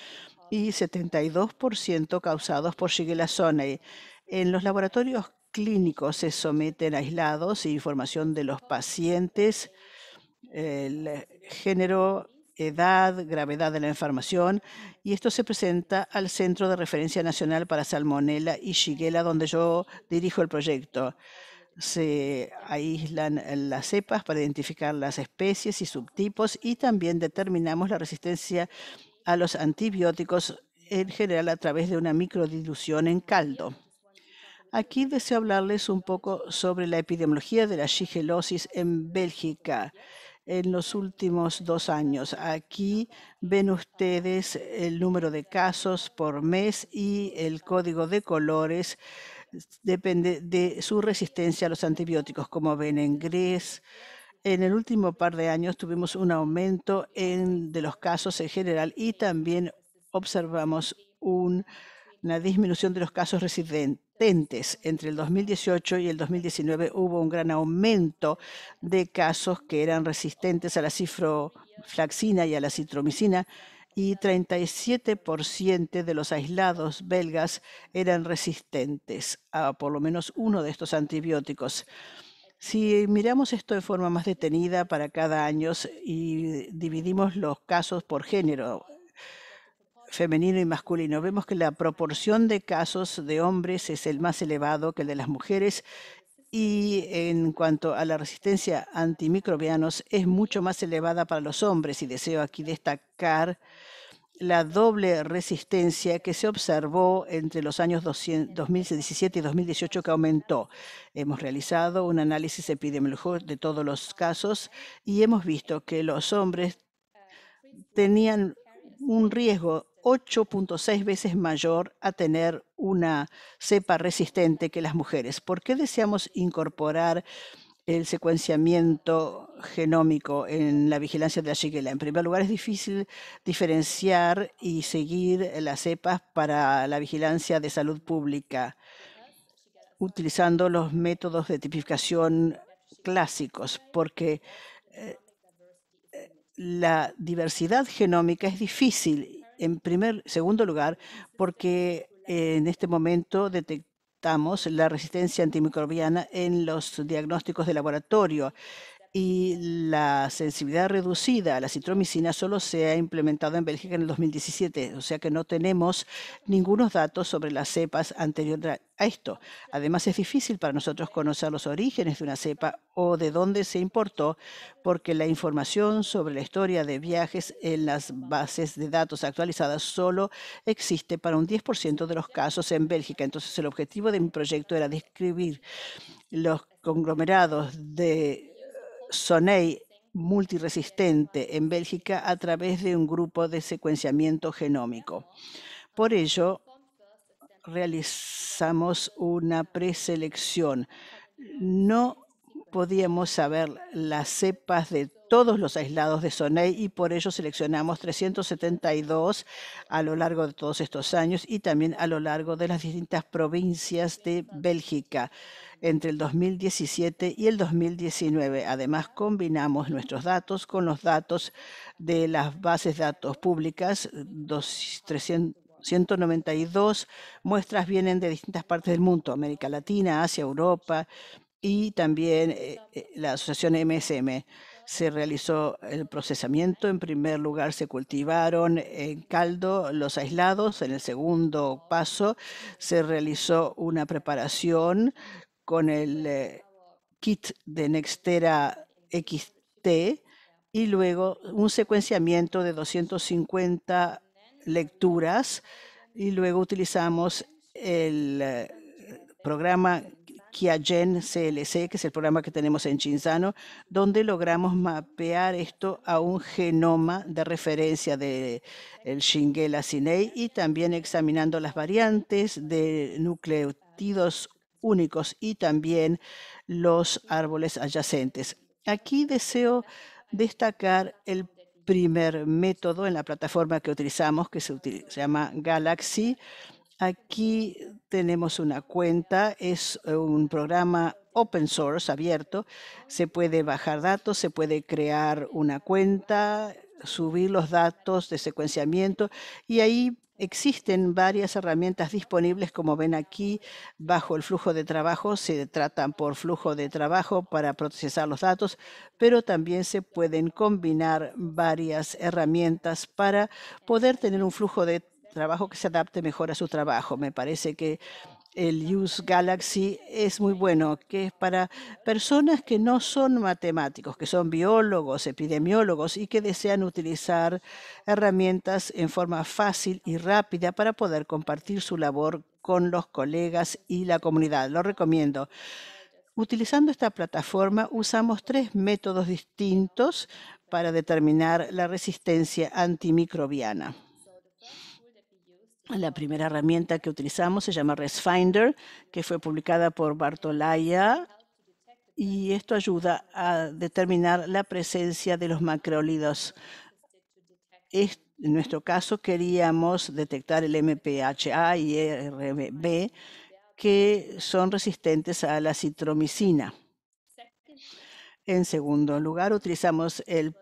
y 72% causados por Shigella sonnei. En los laboratorios clínicos se someten aislados información de los pacientes, el género, edad, gravedad de la enfermación, y esto se presenta al Centro de Referencia Nacional para Salmonella y Shigella, donde yo dirijo el proyecto. Se aíslan las cepas para identificar las especies y subtipos y también determinamos la resistencia a los antibióticos en general a través de una microdilución en caldo. Aquí deseo hablarles un poco sobre la epidemiología de la shigellosis en Bélgica en los últimos 2 años. Aquí ven ustedes el número de casos por mes y el código de colores depende de su resistencia a los antibióticos. Como ven en gris, en el último par de años tuvimos un aumento de los casos en general y también observamos una disminución de los casos residentes. Entre el 2018 y el 2019 hubo un gran aumento de casos que eran resistentes a la ciprofloxacina y a la citromicina, y 37% de los aislados belgas eran resistentes a por lo menos uno de estos antibióticos. Si miramos esto de forma más detenida para cada año y dividimos los casos por género, femenino y masculino, vemos que la proporción de casos de hombres es el más elevado que el de las mujeres, y en cuanto a la resistencia a antimicrobianos es mucho más elevada para los hombres, y deseo aquí destacar la doble resistencia que se observó entre los años 2017 y 2018, que aumentó. Hemos realizado un análisis epidemiológico de todos los casos y hemos visto que los hombres tenían un riesgo 8.6 veces mayor a tener una cepa resistente que las mujeres. ¿Por qué deseamos incorporar el secuenciamiento genómico en la vigilancia de la Shigella? En primer lugar, es difícil diferenciar y seguir las cepas para la vigilancia de salud pública utilizando los métodos de tipificación clásicos, porque la diversidad genómica es difícil. Segundo lugar, porque en este momento detectamos la resistencia antimicrobiana en los diagnósticos de laboratorio, y la sensibilidad reducida a la citromicina solo se ha implementado en Bélgica en el 2017, o sea que no tenemos ningunos datos sobre las cepas anteriores a esto. Además, es difícil para nosotros conocer los orígenes de una cepa o de dónde se importó, porque la información sobre la historia de viajes en las bases de datos actualizadas solo existe para un 10% de los casos en Bélgica. Entonces, el objetivo de mi proyecto era describir los conglomerados de sonnei multiresistente en Bélgica a través de un grupo de secuenciamiento genómico. Por ello, realizamos una preselección. No podíamos saber las cepas de todos los aislados de sonnei y por ello seleccionamos 372 a lo largo de todos estos años y también a lo largo de las distintas provincias de Bélgica entre el 2017 y el 2019. Además, combinamos nuestros datos con los datos de las bases de datos públicas. 192 muestras vienen de distintas partes del mundo: América Latina, Asia, Europa y también la asociación MSM. Se realizó el procesamiento. En primer lugar, se cultivaron en caldo los aislados. En el segundo paso, se realizó una preparación con el kit de Nextera XT y luego un secuenciamiento de 250 lecturas, y luego utilizamos el programa Qiagen CLC, que es el programa que tenemos en Cinzano, donde logramos mapear esto a un genoma de referencia del Shigella sonnei y también examinando las variantes de nucleótidos únicos y también los árboles adyacentes. Aquí deseo destacar el primer método en la plataforma que utilizamos, que se llama Galaxy. Aquí tenemos una cuenta, es un programa open source abierto. Se puede bajar datos, se puede crear una cuenta, subir los datos de secuenciamiento y ahí existen varias herramientas disponibles, como ven aquí, bajo el flujo de trabajo. Se tratan por flujo de trabajo para procesar los datos, pero también se pueden combinar varias herramientas para poder tener un flujo de trabajo que se adapte mejor a su trabajo. Me parece que el Use Galaxy es muy bueno, que es para personas que no son matemáticos, que son biólogos, epidemiólogos y que desean utilizar herramientas en forma fácil y rápida para poder compartir su labor con los colegas y la comunidad. Lo recomiendo. Utilizando esta plataforma usamos 3 métodos distintos para determinar la resistencia antimicrobiana. La primera herramienta que utilizamos se llama ResFinder, que fue publicada por Bartolaya, y esto ayuda a determinar la presencia de los macrólidos. En nuestro caso queríamos detectar el MPHA y RB, que son resistentes a la citromicina. En segundo lugar, utilizamos el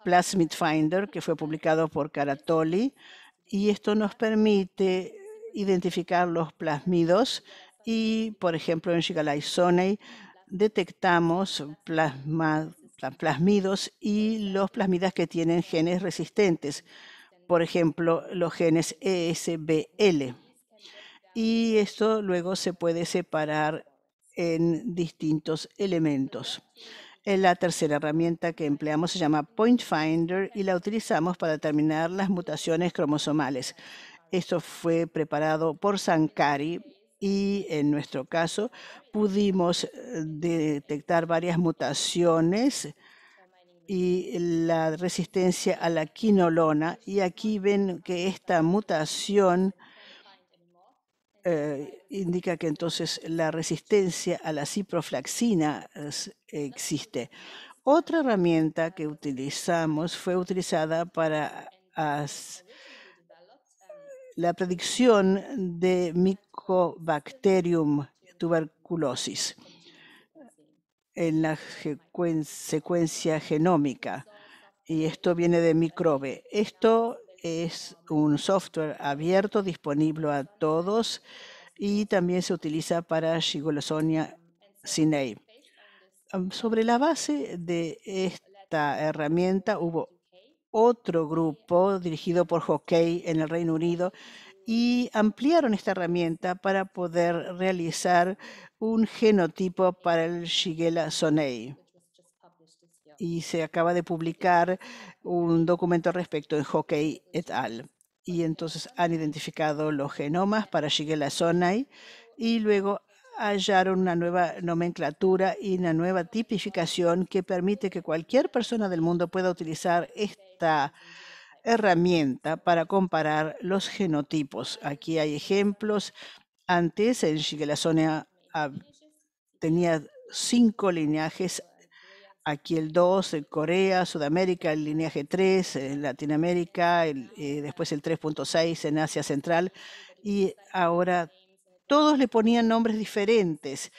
Plasmid Finder, que fue publicado por Caratoli, y esto nos permite identificar los plasmidos y, por ejemplo, en Shigella isonei detectamos plasmidos y los plasmidas que tienen genes resistentes, por ejemplo, los genes ESBL. Y esto luego se puede separar en distintos elementos. La tercera herramienta que empleamos se llama Point Finder y la utilizamos para determinar las mutaciones cromosomales. Esto fue preparado por Sankari y en nuestro caso pudimos detectar varias mutaciones y la resistencia a la quinolona. Y aquí ven que esta mutación indica que entonces la resistencia a la ciproflaxina existe. Otra herramienta que utilizamos fue utilizada para la predicción de Mycobacterium tuberculosis en la secuencia genómica. Y esto viene de Microbe. Esto es un software abierto disponible a todos y también se utiliza para Shigella isonei. Sobre la base de esta herramienta hubo otro grupo dirigido por Hockey en el Reino Unido y ampliaron esta herramienta para poder realizar un genotipo para el Shigella isonei. Y se acaba de publicar un documento al respecto en Hockey et al. Y entonces han identificado los genomas para Shigella isonei y luego hallaron una nueva nomenclatura y una nueva tipificación que permite que cualquier persona del mundo pueda utilizar esta herramienta para comparar los genotipos. Aquí hay ejemplos. Antes en Shigella isonei tenía 5 lineajes. Aquí el 2 en Corea, Sudamérica, el lineaje 3 en Latinoamérica, después el 3.6 en Asia Central, y ahora todos le ponían nombres diferentes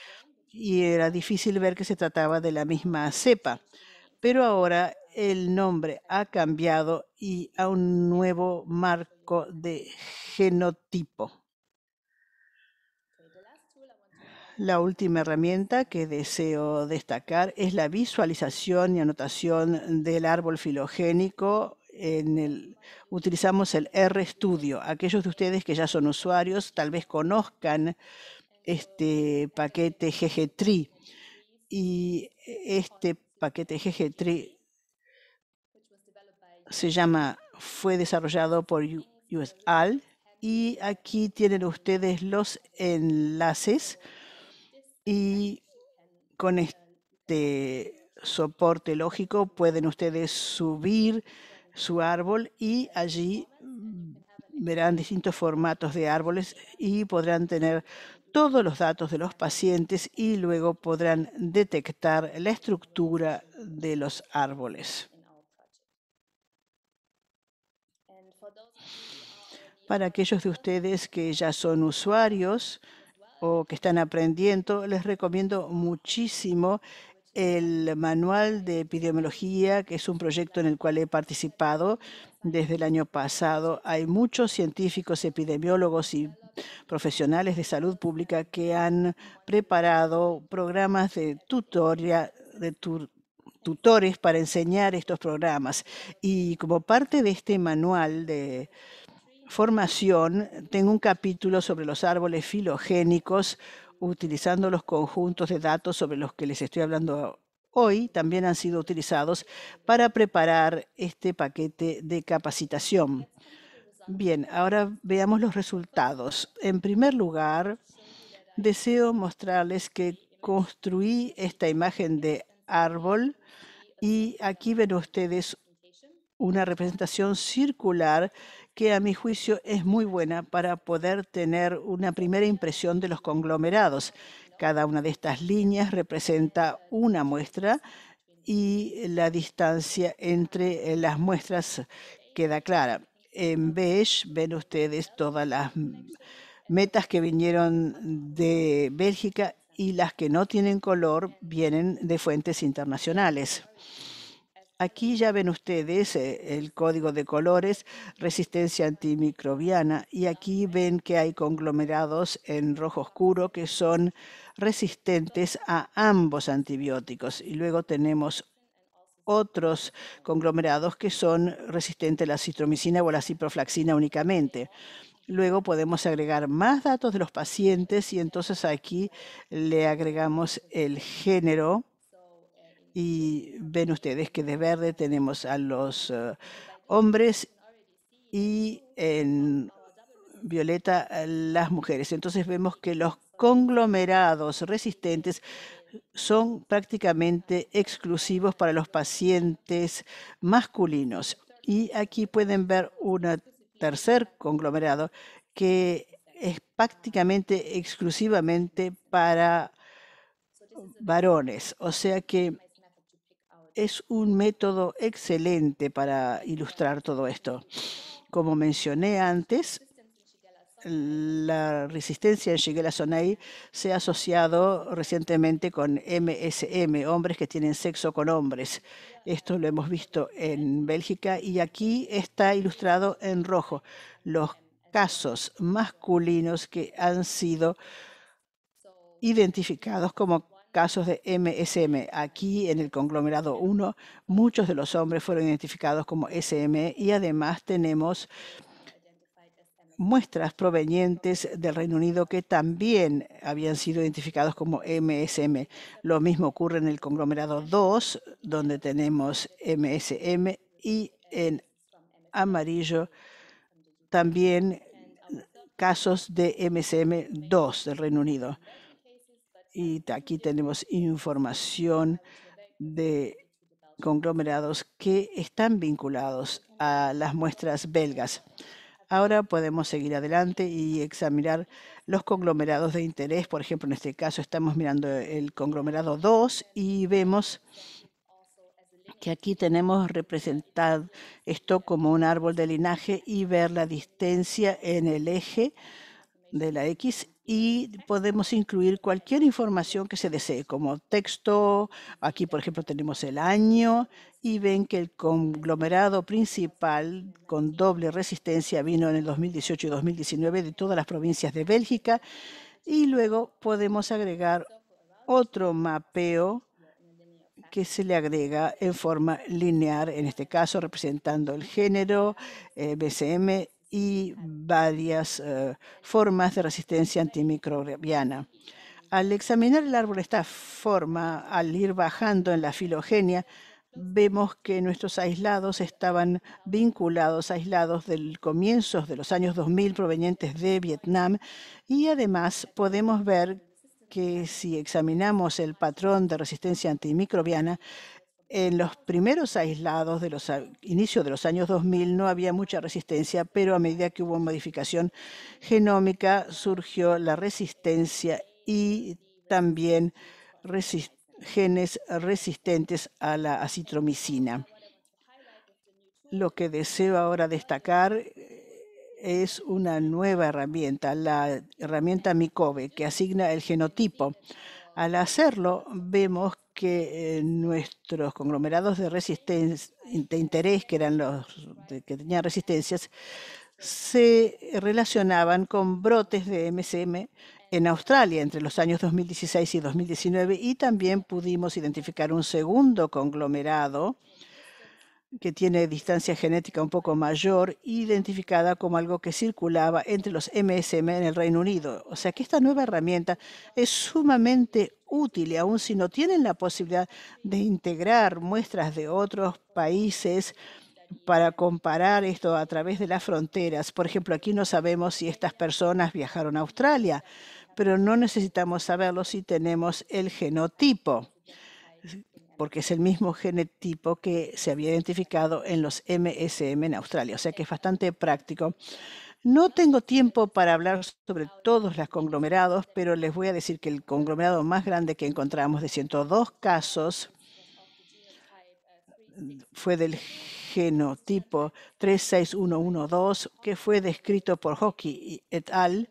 y era difícil ver que se trataba de la misma cepa. Pero ahora el nombre ha cambiado y a un nuevo marco de genotipo. La última herramienta que deseo destacar es la visualización y anotación del árbol filogénico. Utilizamos el RStudio. Aquellos de ustedes que ya son usuarios tal vez conozcan este paquete ggtree. Y este paquete ggtree fue desarrollado por USAL y aquí tienen ustedes los enlaces. Y con este soporte lógico pueden ustedes subir su árbol y allí verán distintos formatos de árboles y podrán tener todos los datos de los pacientes y luego podrán detectar la estructura de los árboles. Para aquellos de ustedes que ya son usuarios o que están aprendiendo, les recomiendo muchísimo el manual de epidemiología, que es un proyecto en el cual he participado desde el año pasado. Hay muchos científicos, epidemiólogos y profesionales de salud pública que han preparado programas de tutores para enseñar estos programas. Y como parte de este manual de formación, tengo un capítulo sobre los árboles filogénicos, utilizando los conjuntos de datos sobre los que les estoy hablando hoy, también han sido utilizados para preparar este paquete de capacitación. Bien, ahora veamos los resultados. En primer lugar, deseo mostrarles que construí esta imagen de árbol y aquí ven ustedes una representación circular que a mi juicio es muy buena para poder tener una primera impresión de los conglomerados. Cada una de estas líneas representa una muestra y la distancia entre las muestras queda clara. En beige ven ustedes todas las metas que vinieron de Bélgica y las que no tienen color vienen de fuentes internacionales. Aquí ya ven ustedes el código de colores, resistencia antimicrobiana, y aquí ven que hay conglomerados en rojo oscuro que son resistentes a ambos antibióticos. Y luego tenemos otros conglomerados que son resistentes a la citromicina o a la ciprofloxacina únicamente. Luego podemos agregar más datos de los pacientes y entonces aquí le agregamos el género. Y ven ustedes que de verde tenemos a los hombres y en violeta las mujeres. Entonces vemos que los conglomerados resistentes son prácticamente exclusivos para los pacientes masculinos. Y aquí pueden ver un tercer conglomerado que es prácticamente exclusivamente para varones. O sea que es un método excelente para ilustrar todo esto. Como mencioné antes, la resistencia en Shigella sonei se ha asociado recientemente con MSM, hombres que tienen sexo con hombres. Esto lo hemos visto en Bélgica y aquí está ilustrado en rojo los casos masculinos que han sido identificados como casos de MSM. Aquí en el conglomerado 1, muchos de los hombres fueron identificados como SM y además tenemos muestras provenientes del Reino Unido que también habían sido identificados como MSM. Lo mismo ocurre en el conglomerado 2, donde tenemos MSM, y en amarillo también casos de MSM2 del Reino Unido. Y aquí tenemos información de conglomerados que están vinculados a las muestras belgas. Ahora podemos seguir adelante y examinar los conglomerados de interés. Por ejemplo, en este caso estamos mirando el conglomerado 2 y vemos que aquí tenemos representado esto como un árbol de linaje y ver la distancia en el eje de la X, y podemos incluir cualquier información que se desee, como texto. Aquí, por ejemplo, tenemos el año y ven que el conglomerado principal con doble resistencia vino en el 2018 y 2019 de todas las provincias de Bélgica, y luego podemos agregar otro mapeo que se le agrega en forma lineal, en este caso representando el género, BCM y varias formas de resistencia antimicrobiana. Al examinar el árbol de esta forma, al ir bajando en la filogenia, vemos que nuestros aislados estaban vinculados, aislados del comienzo de los años 2000 provenientes de Vietnam, y además podemos ver que si examinamos el patrón de resistencia antimicrobiana, En los primeros aislados de los inicios de los años 2000 no había mucha resistencia, pero a medida que hubo modificación genómica surgió la resistencia y también genes resistentes a la acitromicina. Lo que deseo ahora destacar es una nueva herramienta, la herramienta MICOBE, que asigna el genotipo. Al hacerlo, vemos que nuestros conglomerados de resistencia, de interés, que eran los que tenían resistencias, se relacionaban con brotes de MSM en Australia entre los años 2016 y 2019, y también pudimos identificar un segundo conglomerado que tiene distancia genética un poco mayor, identificada como algo que circulaba entre los MSM en el Reino Unido. O sea que esta nueva herramienta es sumamente útil y aun si no tienen la posibilidad de integrar muestras de otros países para comparar esto a través de las fronteras. Por ejemplo, aquí no sabemos si estas personas viajaron a Australia, pero no necesitamos saberlo si tenemos el genotipo, porque es el mismo genotipo que se había identificado en los MSM en Australia. O sea que es bastante práctico. No tengo tiempo para hablar sobre todos los conglomerados, pero les voy a decir que el conglomerado más grande que encontramos de 102 casos fue del genotipo 36112, que fue descrito por Hockey et al.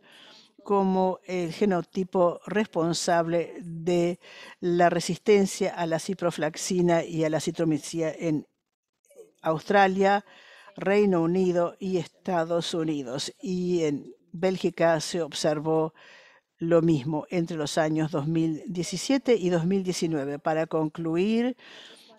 Como el genotipo responsable de la resistencia a la ciprofloxacina y a la citromicina en Australia, Reino Unido y Estados Unidos. Y en Bélgica se observó lo mismo entre los años 2017 y 2019. Para concluir,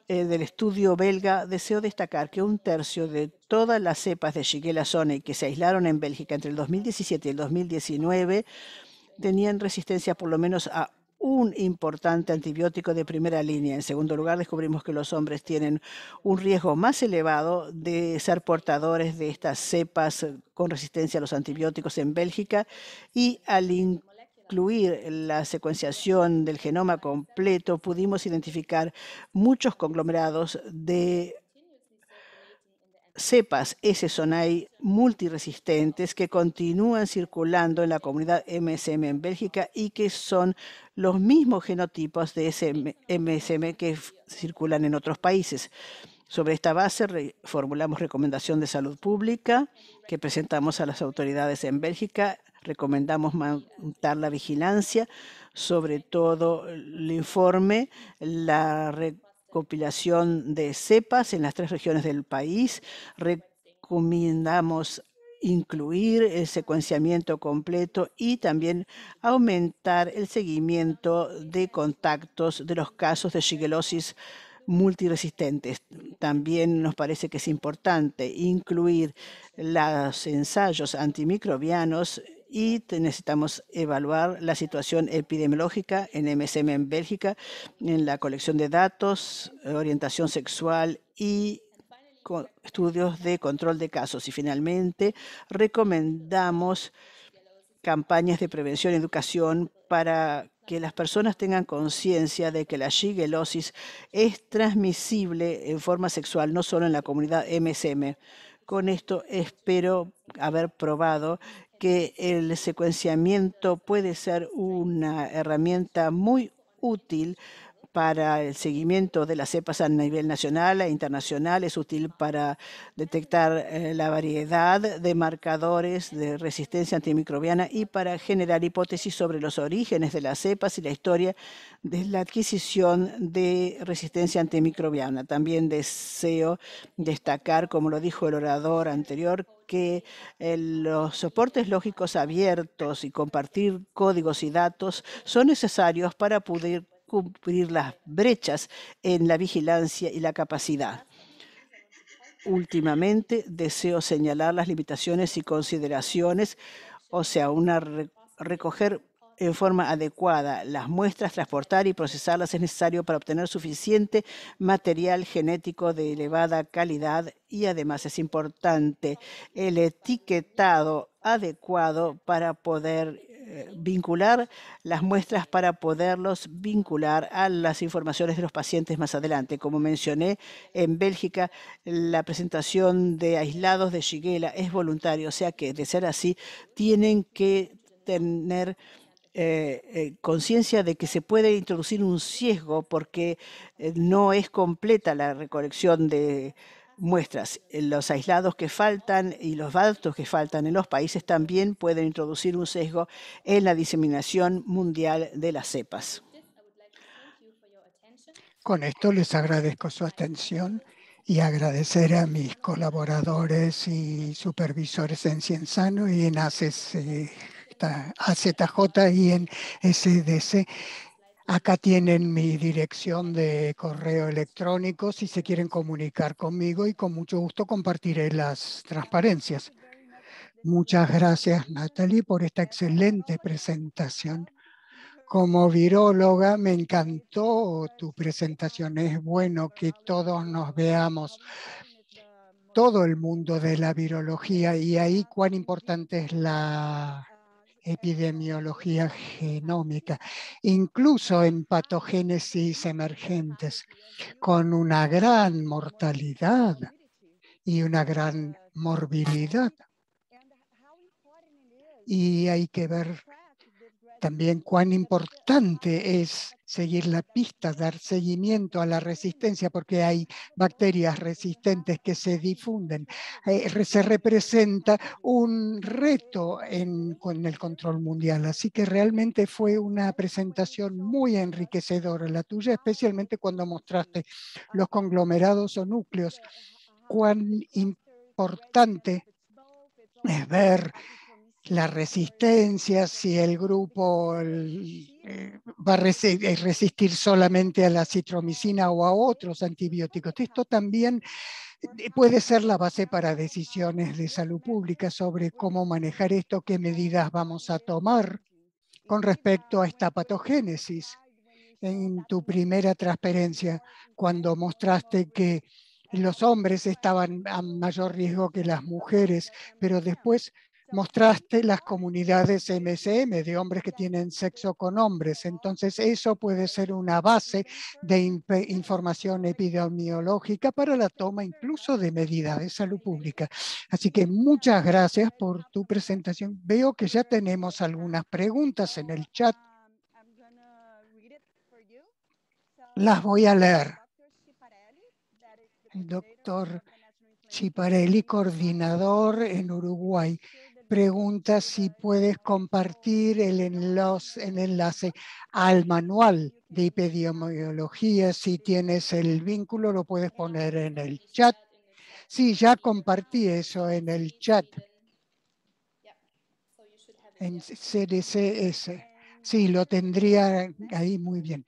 del estudio belga, deseo destacar que un tercio de todas las cepas de Shigella sonnei que se aislaron en Bélgica entre el 2017 y el 2019 tenían resistencia por lo menos a un importante antibiótico de primera línea. En segundo lugar, descubrimos que los hombres tienen un riesgo más elevado de ser portadores de estas cepas con resistencia a los antibióticos en Bélgica, y al incluir la secuenciación del genoma completo, pudimos identificar muchos conglomerados de cepas S. sonnei multiresistentes que continúan circulando en la comunidad MSM en Bélgica y que son los mismos genotipos de MSM que circulan en otros países. Sobre esta base, formulamos recomendación de salud pública que presentamos a las autoridades en Bélgica. Recomendamos montar la vigilancia, sobre todo el informe, la recopilación de cepas en las 3 regiones del país. Recomendamos incluir el secuenciamiento completo y también aumentar el seguimiento de contactos de los casos de shigellosis multiresistentes. También nos parece que es importante incluir los ensayos antimicrobianos y necesitamos evaluar la situación epidemiológica en MSM en Bélgica, en la colección de datos, orientación sexual y estudios de control de casos. Y finalmente, recomendamos campañas de prevención y educación para que las personas tengan conciencia de que la shigellosis es transmisible en forma sexual, no solo en la comunidad MSM. Con esto espero haber probado que el secuenciamiento puede ser una herramienta muy útil para el seguimiento de las cepas a nivel nacional e internacional. Es útil para detectar la variedad de marcadores de resistencia antimicrobiana y para generar hipótesis sobre los orígenes de las cepas y la historia de la adquisición de resistencia antimicrobiana. También deseo destacar, como lo dijo el orador anterior, que los soportes lógicos abiertos y compartir códigos y datos son necesarios para poder cubrir las brechas en la vigilancia y la capacidad. Últimamente, deseo señalar las limitaciones y consideraciones, o sea, recoger en forma adecuada las muestras, transportar y procesarlas es necesario para obtener suficiente material genético de elevada calidad, y además es importante el etiquetado adecuado para poder vincular las muestras para poderlos vincular a las informaciones de los pacientes más adelante. Como mencioné, en Bélgica la presentación de aislados de Shigella es voluntario, o sea que de ser así tienen que tener conciencia de que se puede introducir un sesgo porque no es completa la recolección de muestras. Los aislados que faltan y los datos que faltan en los países también pueden introducir un sesgo en la diseminación mundial de las cepas. Con esto les agradezco su atención y agradecer a mis colaboradores y supervisores en Cienzano y en AZJ y en SDC. Acá tienen mi dirección de correo electrónico si se quieren comunicar conmigo y con mucho gusto compartiré las transparencias. Muchas gracias, Natalie, por esta excelente presentación. Como viróloga, me encantó tu presentación. Es bueno que todos nos veamos todo el mundo de la virología y ahí cuán importante es la epidemiología genómica, incluso en patogénesis emergentes, con una gran mortalidad y una gran morbilidad. Y hay que ver también cuán importante es seguir la pista, dar seguimiento a la resistencia, porque hay bacterias resistentes que se difunden. Se representa un reto con el control mundial. Así que realmente fue una presentación muy enriquecedora la tuya, especialmente cuando mostraste los conglomerados o núcleos. Cuán importante es ver la resistencia, si el grupo va a resistir solamente a la citromicina o a otros antibióticos. Esto también puede ser la base para decisiones de salud pública sobre cómo manejar esto, qué medidas vamos a tomar con respecto a esta patogénesis. En tu primera transparencia, cuando mostraste que los hombres estaban a mayor riesgo que las mujeres, pero después mostraste las comunidades MSM de hombres que tienen sexo con hombres. Entonces eso puede ser una base de información epidemiológica para la toma incluso de medidas de salud pública. Así que muchas gracias por tu presentación. Veo que ya tenemos algunas preguntas en el chat. Las voy a leer. El doctor Chiparelli, coordinador en Uruguay, pregunta si puedes compartir el enlace al manual de epidemiología. Si tienes el vínculo, lo puedes poner en el chat. Sí, ya compartí eso en el chat. En CDCS. Sí, lo tendría ahí muy bien.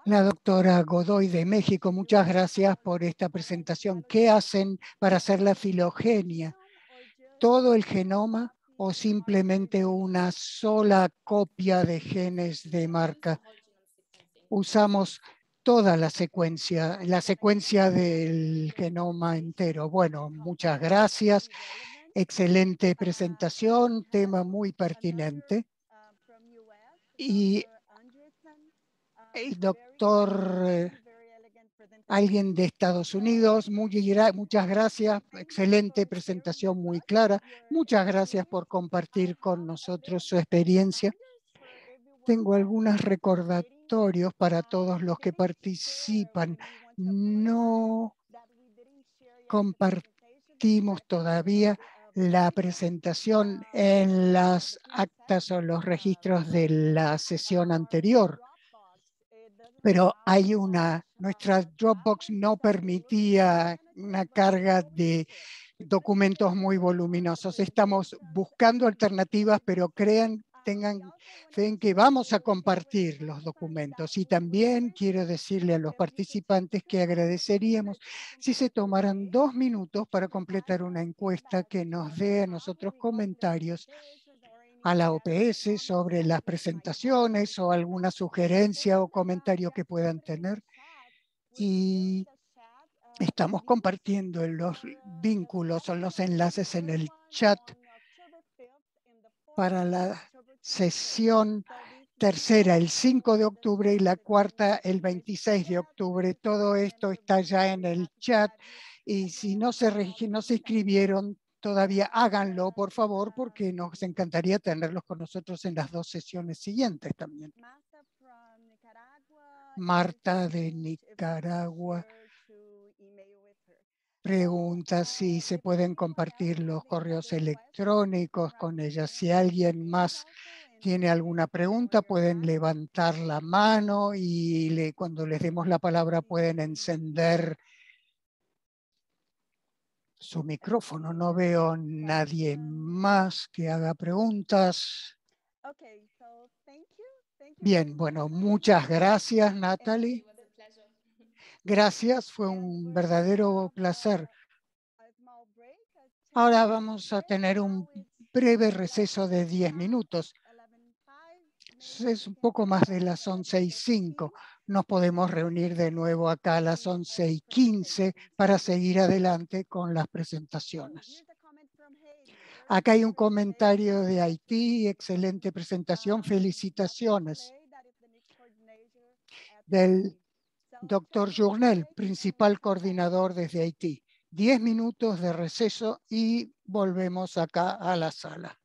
La doctora Godoy de México, muchas gracias por esta presentación. ¿Qué hacen para hacer la filogenia? ¿Todo el genoma o simplemente una sola copia de genes de marca? Usamos toda la secuencia del genoma entero. Bueno, muchas gracias. Excelente presentación, tema muy pertinente. Y el doctor, alguien de Estados Unidos, muchas gracias, excelente presentación, muy clara. Muchas gracias por compartir con nosotros su experiencia. Tengo algunos recordatorios para todos los que participan. No compartimos todavía la presentación en las actas o los registros de la sesión anterior. Pero hay nuestra Dropbox no permitía una carga de documentos muy voluminosos. Estamos buscando alternativas, pero tengan fe en que vamos a compartir los documentos. Y también quiero decirle a los participantes que agradeceríamos si se tomaran 2 minutos para completar una encuesta que nos dé a nosotros comentarios a la OPS sobre las presentaciones o alguna sugerencia o comentario que puedan tener. Y estamos compartiendo los vínculos o los enlaces en el chat. para la sesión tercera el 5 de octubre y la cuarta el 26 de octubre. Todo esto está ya en el chat y si no se inscribieron todavía, háganlo, por favor, porque nos encantaría tenerlos con nosotros en las 2 sesiones siguientes también. Marta de Nicaragua pregunta si se pueden compartir los correos electrónicos con ella. Si alguien más tiene alguna pregunta, pueden levantar la mano y cuando les demos la palabra pueden encender su micrófono. No veo nadie más que haga preguntas. Bien, bueno, muchas gracias, Natalie. Gracias, fue un verdadero placer. Ahora vamos a tener un breve receso de 10 minutos. Es un poco más de las 11:05. Nos podemos reunir de nuevo acá a las 11:15 para seguir adelante con las presentaciones. Acá hay un comentario de Haití. Excelente presentación. Felicitaciones. Del doctor Journel, principal coordinador desde Haití. 10 minutos de receso y volvemos acá a la sala.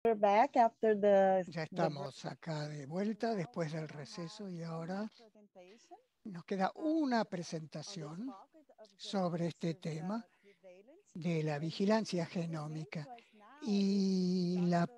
Ya estamos acá de vuelta después del receso y ahora nos queda una presentación sobre este tema de la vigilancia genómica. Y la